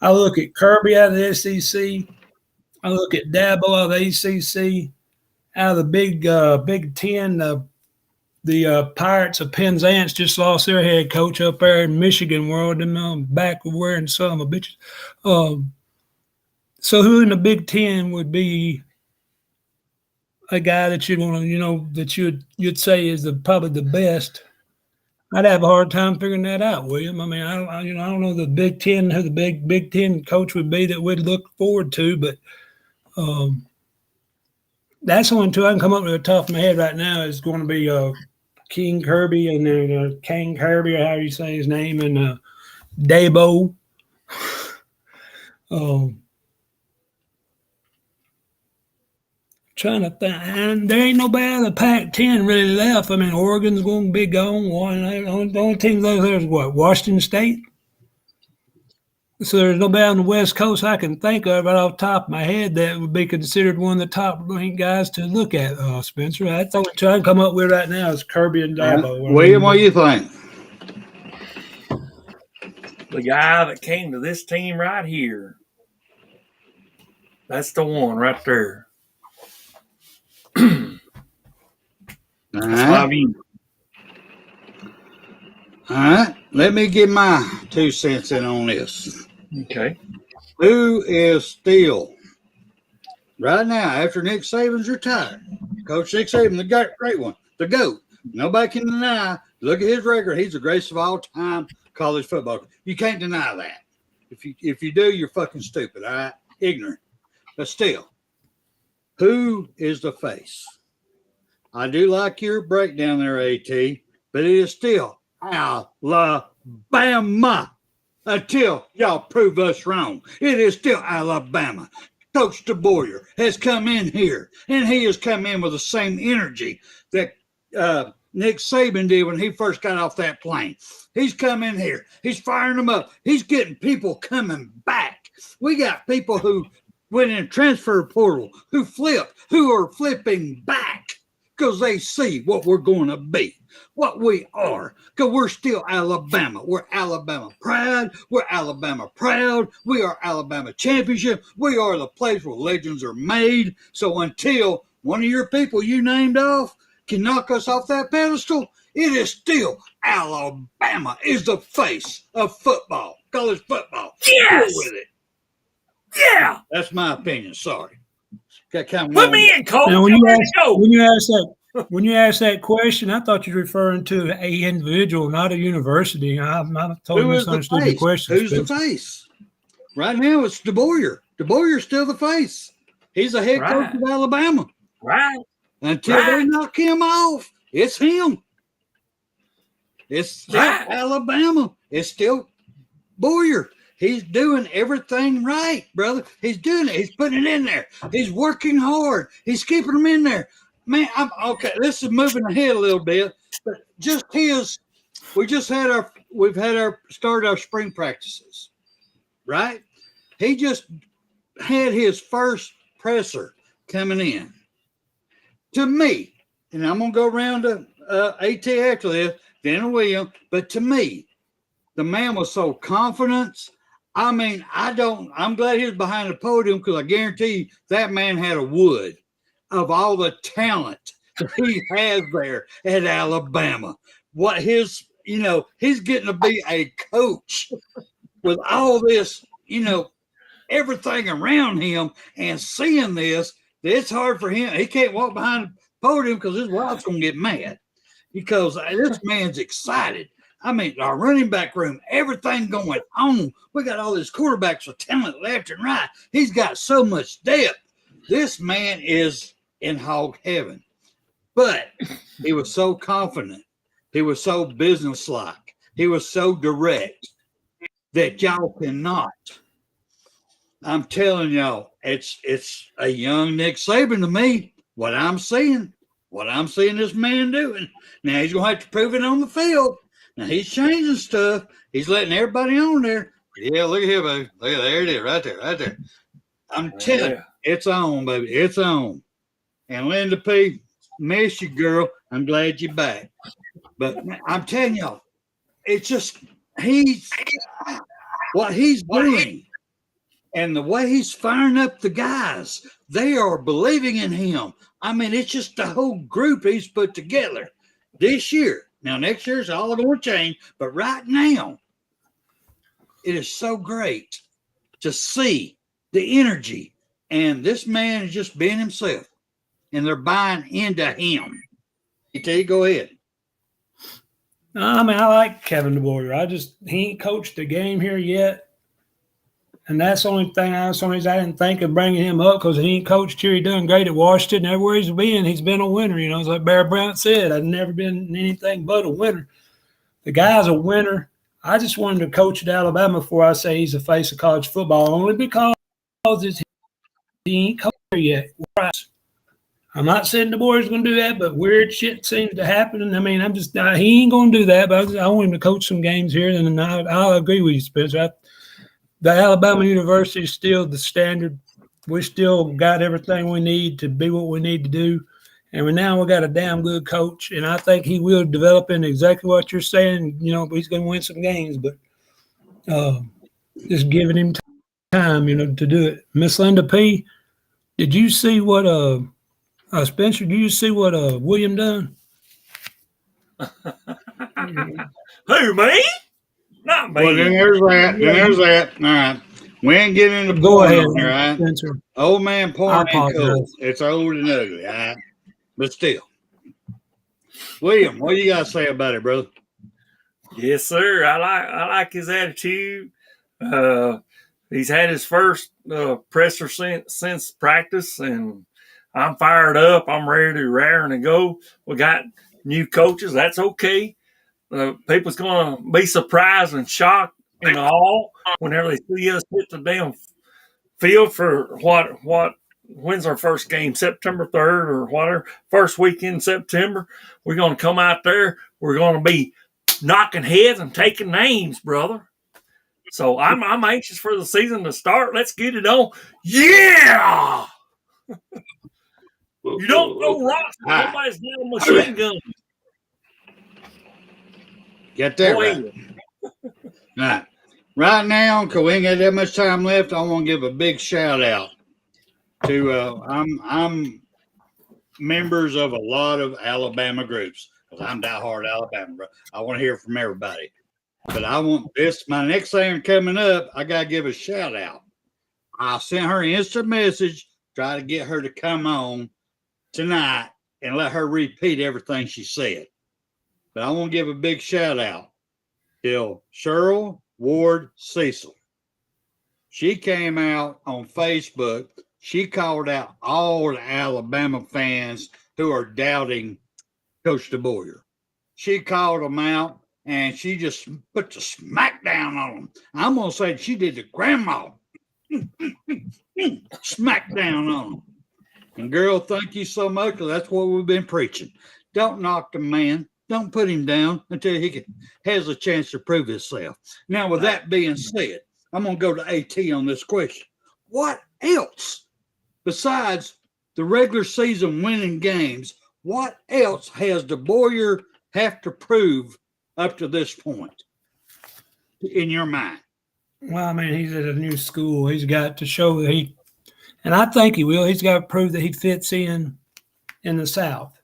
I look at Kirby out of the SEC. I look at Dabo out of the ACC. Out of the Big Ten, the Pirates of Penzance just lost their head coach up there in Michigan World. Them back wearing some of bitches. So who in the Big Ten would be a guy that you'd want to, that you'd say is probably the best? I'd have a hard time figuring that out, William. I mean, I don't know the Big Ten, who the Big Ten coach would be that we'd look forward to, but that's the one too. I can come up with the top of my head right now is going to be King Kirby and then King Kirby, or how you say his name, and Dabo. Trying to think, and there ain't nobody out of the Pac-10 really left. I mean, Oregon's going to be gone. The only team left there is what, Washington State? So there's nobody on the West Coast I can think of right off the top of my head that would be considered one of the top-ranked guys to look at, Spencer. That's what I'm trying to come up with right now is Kirby and Dabo. William, what do you think? The guy that came to this team right here. That's the one right there. All right. Let me give my 2 cents in on this. Okay. Who is still, right now, after Nick Saban's retired, Coach Nick Saban, the great one, the GOAT. Nobody can deny. Look at his record. He's the greatest of all time college football. You can't deny that. If you do, you're fucking stupid, all right? Ignorant. But still, who is the face? I do like your breakdown there, AT, but it is still Alabama until y'all prove us wrong. It is still Alabama. Coach Deboer has come in here, and he has come in with the same energy that Nick Saban did when he first got off that plane. He's come in here. He's firing them up. He's getting people coming back. We got people who went in transfer portal, who are flipping back because they see what we're going to be. what we are, because we're still Alabama. We're Alabama pride. We're Alabama proud. We are Alabama championship. We are the place where legends are made. So until one of your people you named off can knock us off that pedestal, it is still Alabama is the face of football, college football. Yes. Deal with it. Yeah. That's my opinion. Sorry. Put me in, Coach. Now, when you ask that question, I thought you were referring to an individual, not a university. I totally misunderstood the question. Who's the face? Right now, it's Deboer. Deboer's still the face. He's the head coach of Alabama. Right. Until they knock him off, it's him. It's still Alabama. It's still Boyer. He's doing everything right, brother. He's doing it. He's putting it in there. He's working hard. He's keeping them in there. Man, I'm okay. This is moving ahead a little bit, but we've started our spring practices, right? He just had his first presser coming in. To me, and I'm gonna go around to ATX list, then William, but to me, the man was so confident. I mean, I'm glad he was behind the podium because I guarantee you that man had a wood of all the talent that he has there at Alabama. He's getting to be a coach with all this, everything around him and seeing this. It's hard for him. He can't walk behind the podium because his wife's going to get mad because this man's excited. I mean, our running back room, everything going on. We got all these quarterbacks with talent left and right. He's got so much depth. This man is in hog heaven. But he was so confident. He was so businesslike. He was so direct that y'all cannot. I'm telling y'all, it's a young Nick Saban to me. What I'm seeing this man doing. Now he's going to have to prove it on the field. Now, he's changing stuff. He's letting everybody on there. Yeah, look at here, baby. Look at there it is, right there. I'm telling you, it's on, baby. It's on. And Linda P., miss you, girl. I'm glad you're back. But I'm telling y'all, it's just what he's doing and the way he's firing up the guys, they are believing in him. I mean, it's just the whole group he's put together this year. Now, next year's all going to change, but right now, it is so great to see the energy. And this man is just being himself, and they're buying into him. ET, go ahead. I mean, I like Kevin Deboer. He ain't coached the game here yet. And that's the only reason I didn't think of bringing him up because he ain't coached here. He done great at Washington. Everywhere he's been, he's been a winner. It's like Bear Bryant said, I've never been anything but a winner. The guy's a winner. I just wanted to coach at Alabama before I say he's the face of college football, only because he ain't coached here yet. I'm not saying Deboer's going to do that, but weird shit seems to happen. And I mean, he ain't going to do that, but I want him to coach some games here. And I'll agree with you, Spencer. The Alabama University is still the standard. We still got everything we need to be what we need to do. And we got a damn good coach. And I think he will develop into exactly what you're saying. He's going to win some games, but just giving him time, to do it. Miss Linda P., did you see what Spencer, did you see what William done? Who, me? Not me. Well, then there's that. All right. We ain't getting into Go ahead, here, right? Spencer. Old man porn ain't cool. It's old and ugly, all right? But still. William, what do you got to say about it, brother? Yes, sir. I like his attitude. He's had his first presser since practice, and I'm fired up. I'm raring to go. We got new coaches. That's okay. People's going to be surprised and shocked and all whenever they see us hit the damn field for when's our first game? September 3rd or whatever. First weekend in September. We're going to come out there. We're going to be knocking heads and taking names, brother. So I'm anxious for the season to start. Let's get it on. Yeah! You don't throw rocks. Nobody's got a machine gun. Get that Go right. ahead. All right. Right now, because we ain't got that much time left, I want to give a big shout out to I'm members of a lot of Alabama groups because I'm diehard Alabama, bro. I want to hear from everybody. But I want this, my next thing coming up, I got to give a shout out. I sent her an instant message, try to get her to come on tonight and let her repeat everything she said. But I want to give a big shout out to Cheryl Ward Cecil. She came out on Facebook. She called out all the Alabama fans who are doubting Coach Deboer. She called them out and she just put the smack down on them. I'm going to say she did the grandma smack down on them. And girl, thank you so much because that's what we've been preaching. Don't knock the man. Don't put him down until he has a chance to prove himself. Now, with that being said, I'm going to go to AT on this question. What else besides the regular season winning games, what else has Deboer have to prove up to this point in your mind? Well, I mean, he's at a new school. He's got to show that and I think he will. He's got to prove that he fits in the South.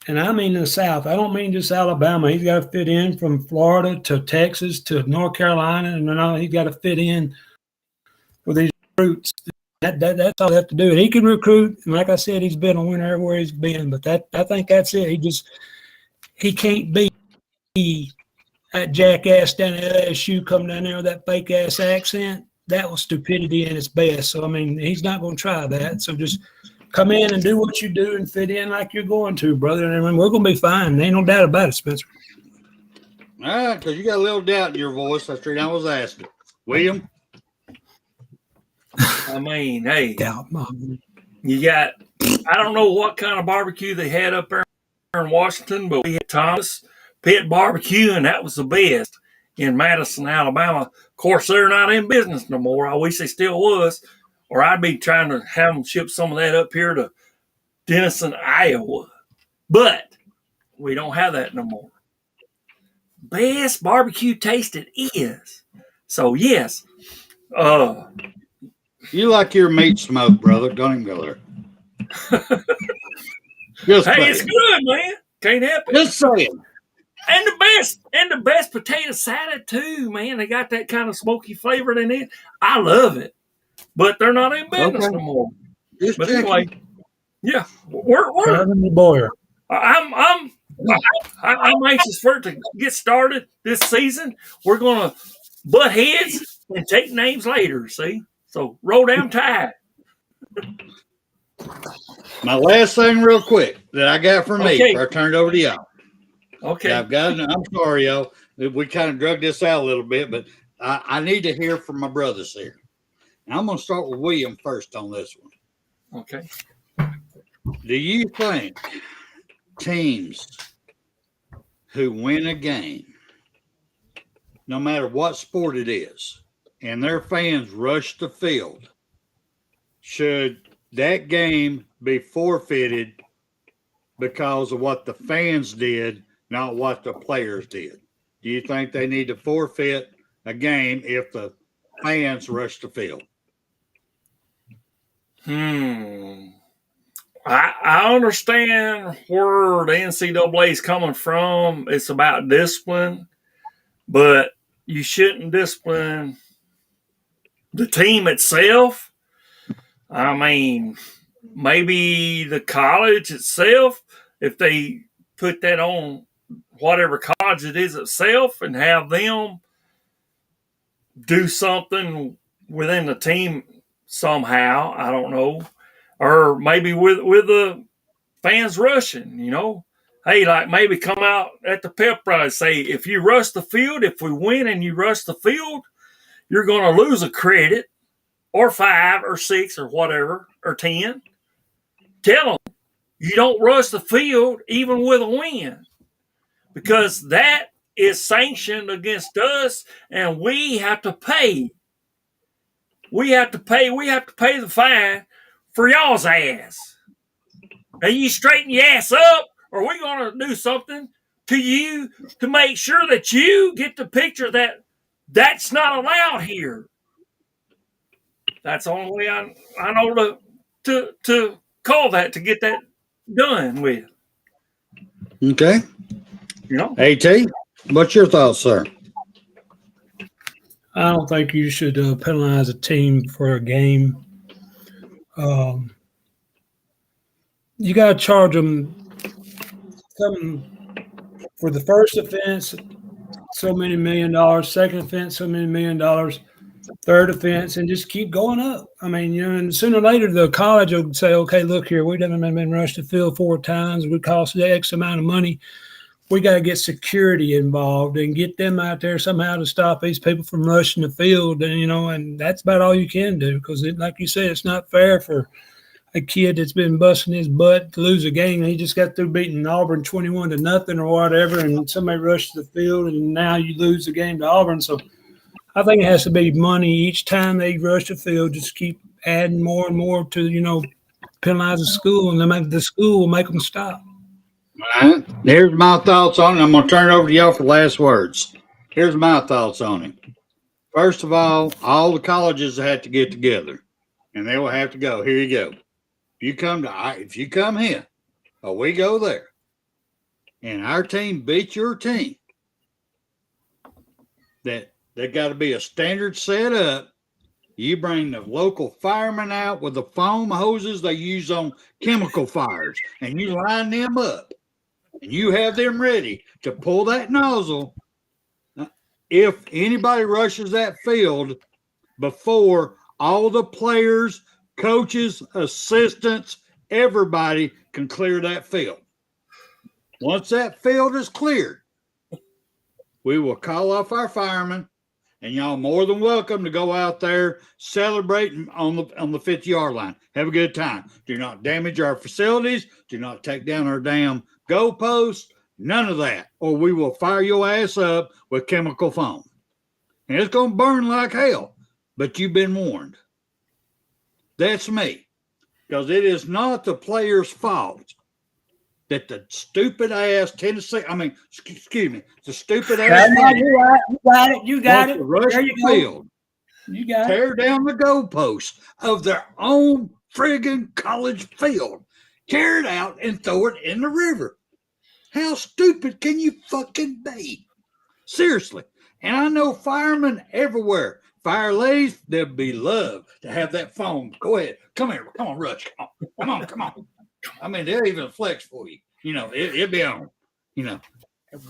And I mean in the South. I don't mean just Alabama. He's got to fit in from Florida to Texas to North Carolina, and he's got to fit in with these recruits. That's all they have to do. And he can recruit, and like I said, he's been a winner everywhere he's been. But I think that's it. He can't be that jackass down at LSU coming down there with that fake ass accent. That was stupidity in its best. So I mean, he's not going to try that. So just come in and do what you do and fit in like you're going to, brother. And I mean, we're going to be fine. There ain't no doubt about it, Spencer. All right, because you got a little doubt in your voice. That's the reason I was asking. William? I mean, hey, Doubt, Mom. you got, I don't know what kind of barbecue they had up there in Washington, but we had Thomas Pit Barbecue, and that was the best in Madison, Alabama. Of course, they're not in business no more. I wish they still was, or I'd be trying to have them ship some of that up here to Denison, Iowa. But we don't have that no more. Best barbecue taste it is. So, yes. You like your meat smoked, brother. Don't even go there. Hey, it's good, man. Can't help it. Just saying. And the best potato salad too, man. They got that kind of smoky flavor in it. I love it. But they're not in business no more. Just but checking. Anyway, yeah, we're I'm anxious for it to get started this season. We're gonna butt heads and take names later. See, so roll down tide. My last thing, real quick, that I got for me, before I turn it over to y'all. Okay, I'm sorry, y'all. We kind of drug this out a little bit, but I need to hear from my brothers here. And I'm going to start with William first on this one. Okay. Do you think teams who win a game, no matter what sport it is, and their fans rush the field, should that game be forfeited because of what the fans did, not what the players did? Do you think they need to forfeit a game if the fans rush the field? I understand where the NCAA is coming from. It's about discipline, but you shouldn't discipline the team itself. I mean, maybe the college itself, if they put that on whatever college it is itself and have them do something within the team somehow, I don't know. Or maybe with the fans rushing, you know. Hey, like maybe come out at the pep rally, say, if you rush the field, if we win and you rush the field, you're going to lose a credit or 5 or 6 or whatever, or 10. Tell them you don't rush the field even with a win, because that is sanctioned against us, and we have to pay. We have to pay the fine for y'all's ass. And you straighten your ass up, or we're going to do something to you to make sure that you get the picture that that's not allowed here. That's the only way I know to call that, to get that done with. Okay. You know? AT, what's your thoughts, sir? I don't think you should penalize a team for a game. You got to charge them something for the first offense, so many $1 million, second offense, so many $1 million, third offense, and just keep going up. I mean, you know, and sooner or later the college will say, okay, look here, we haven't been rushed to field 4 times. We cost X amount of money. We got to get security involved and get them out there somehow to stop these people from rushing the field. And, you know, and that's about all you can do because, like you said, it's not fair for a kid that's been busting his butt to lose a game. He just got through beating Auburn 21-0 or whatever, and somebody rushed the field, and now you lose the game to Auburn. So I think it has to be money each time they rush the field. Just keep adding more and more to, you know, penalize the school, and the school will make them stop. All right. Here's my thoughts on it. I'm going to turn it over to y'all for last words. Here's my thoughts on it. First of all the colleges have to get together, and they will have to go. Here you go. If you come here, or we go there, and our team beats your team, that there got to be a standard set up. You bring the local firemen out with the foam hoses they use on chemical fires, and you line them up, and you have them ready to pull that nozzle if anybody rushes that field before all the players, coaches, assistants, everybody can clear that field. Once that field is cleared, we will call off our firemen, and y'all more than welcome to go out there celebrating on the 50-yard line. Have a good time. Do not damage our facilities. Do not take down our damn goalposts. None of that, or we will fire your ass up with chemical foam. And it's going to burn like hell, but you've been warned. That's me. Because it is not the players' fault that the stupid ass Tennessee, excuse me, the stupid ass You got it. Rush There the you go. field, You got tear down the goalposts of their own friggin' college field, tear it out and throw it in the river. How stupid can you fucking be? Seriously. And I know firemen everywhere. Fire ladies, they'd be loved to have that foam. Go ahead. Come here. Come on, Rush. Come on. I mean, they'll even flex for you. You know, it'll be on. You know,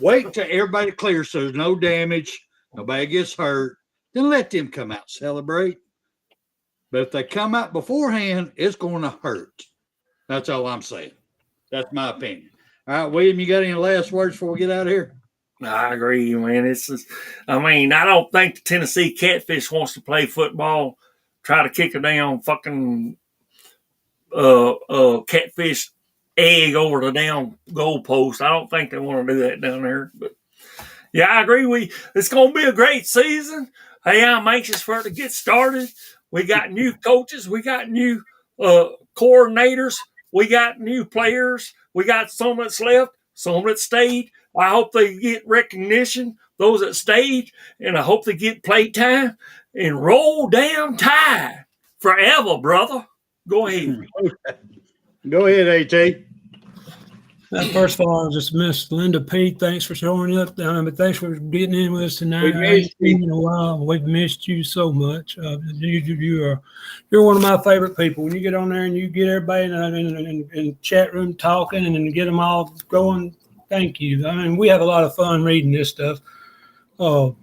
wait till everybody clears so there's no damage, nobody gets hurt. Then let them come out, celebrate. But if they come out beforehand, it's going to hurt. That's all I'm saying. That's my opinion. All right, William, you got any last words before we get out of here? I agree, man. I don't think the Tennessee Catfish wants to play football, try to kick a damn fucking catfish egg over the damn goalpost. I don't think they want to do that down there. But yeah, I agree. It's going to be a great season. Hey, I'm anxious for it to get started. We got new coaches. We got new coordinators. We got new players. We got some that's left, some that stayed. I hope they get recognition, those that stayed, and I hope they get play time. And roll damn tide forever, brother. Go ahead. Go ahead, AT. First of all, I just missed Linda P. Thanks for showing up. But thanks for getting in with us tonight. We missed you. In a while. We've missed you so much. You're one of my favorite people. When you get on there and you get everybody in the chat room talking and get them all going, thank you. I mean, we have a lot of fun reading this stuff. But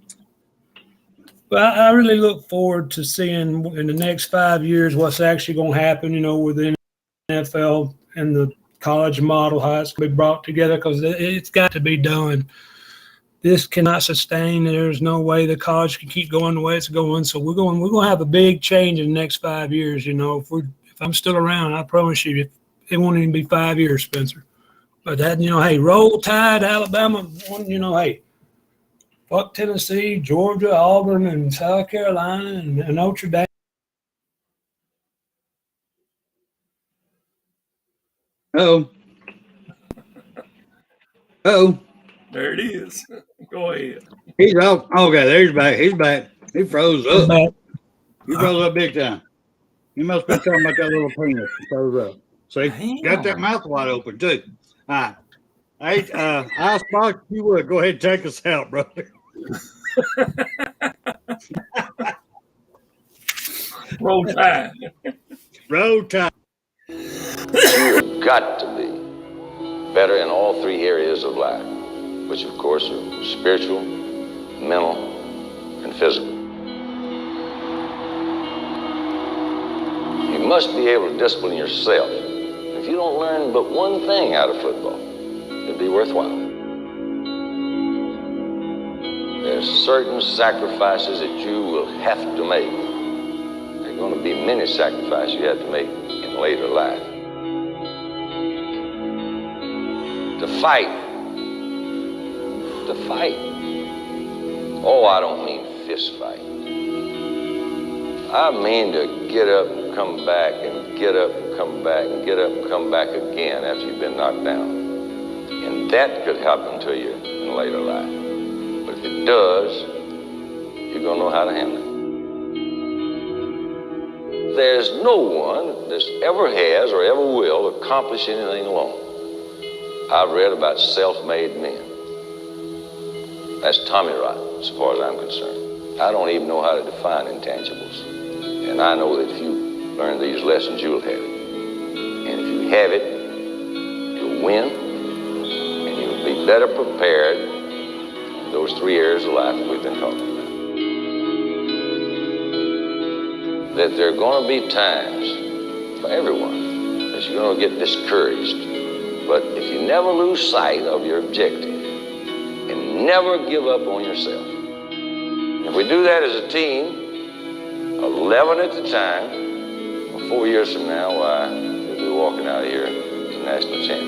I really look forward to seeing in the next 5 years what's actually going to happen, with the NFL and the college model, how it's going to be brought together, because it's got to be done. This cannot sustain. There's no way the college can keep going the way it's going. So we're going to have a big change in the next 5 years. If I'm still around, I promise you, it won't even be 5 years, Spencer. But that, hey, roll tide, Alabama. Hey, fuck Tennessee, Georgia, Auburn, and South Carolina, and Notre Dame. Oh. There it is. Go ahead. He's off. Okay, there he's back. He's back. He froze I'm up. back. He froze up big time. He must have been talking about that little penis. He froze up. See, got that mouth wide open too. All right. Hey, Icebox, if you would go ahead and take us out, brother. Roll Tide. Roll Tide. You've got to be better in all three areas of life, which of course are spiritual, mental, and physical. You must be able to discipline yourself. If you don't learn but one thing out of football, it'd be worthwhile. There's certain sacrifices that you will have to make. There are going to be many sacrifices you have to make in later life. To fight. Oh, I don't mean fist fight. I mean to get up and come back and get up and come back and get up and come back again after you've been knocked down. And that could happen to you in later life. But if it does, you're going to know how to handle it. There's no one that ever has or ever will accomplish anything alone. I've read about self-made men. That's Tommy rot, as far as I'm concerned. I don't even know how to define intangibles. And I know that if you learn these lessons, you'll have it. And if you have it, you'll win, and you'll be better prepared in those three areas of life that we've been talking about. That there are going to be times for everyone that you're going to get discouraged. But if you never lose sight of your objective and never give up on yourself, if we do that as a team, 11 at the time, 4 years from now, why, we'll be walking out of here as national champions.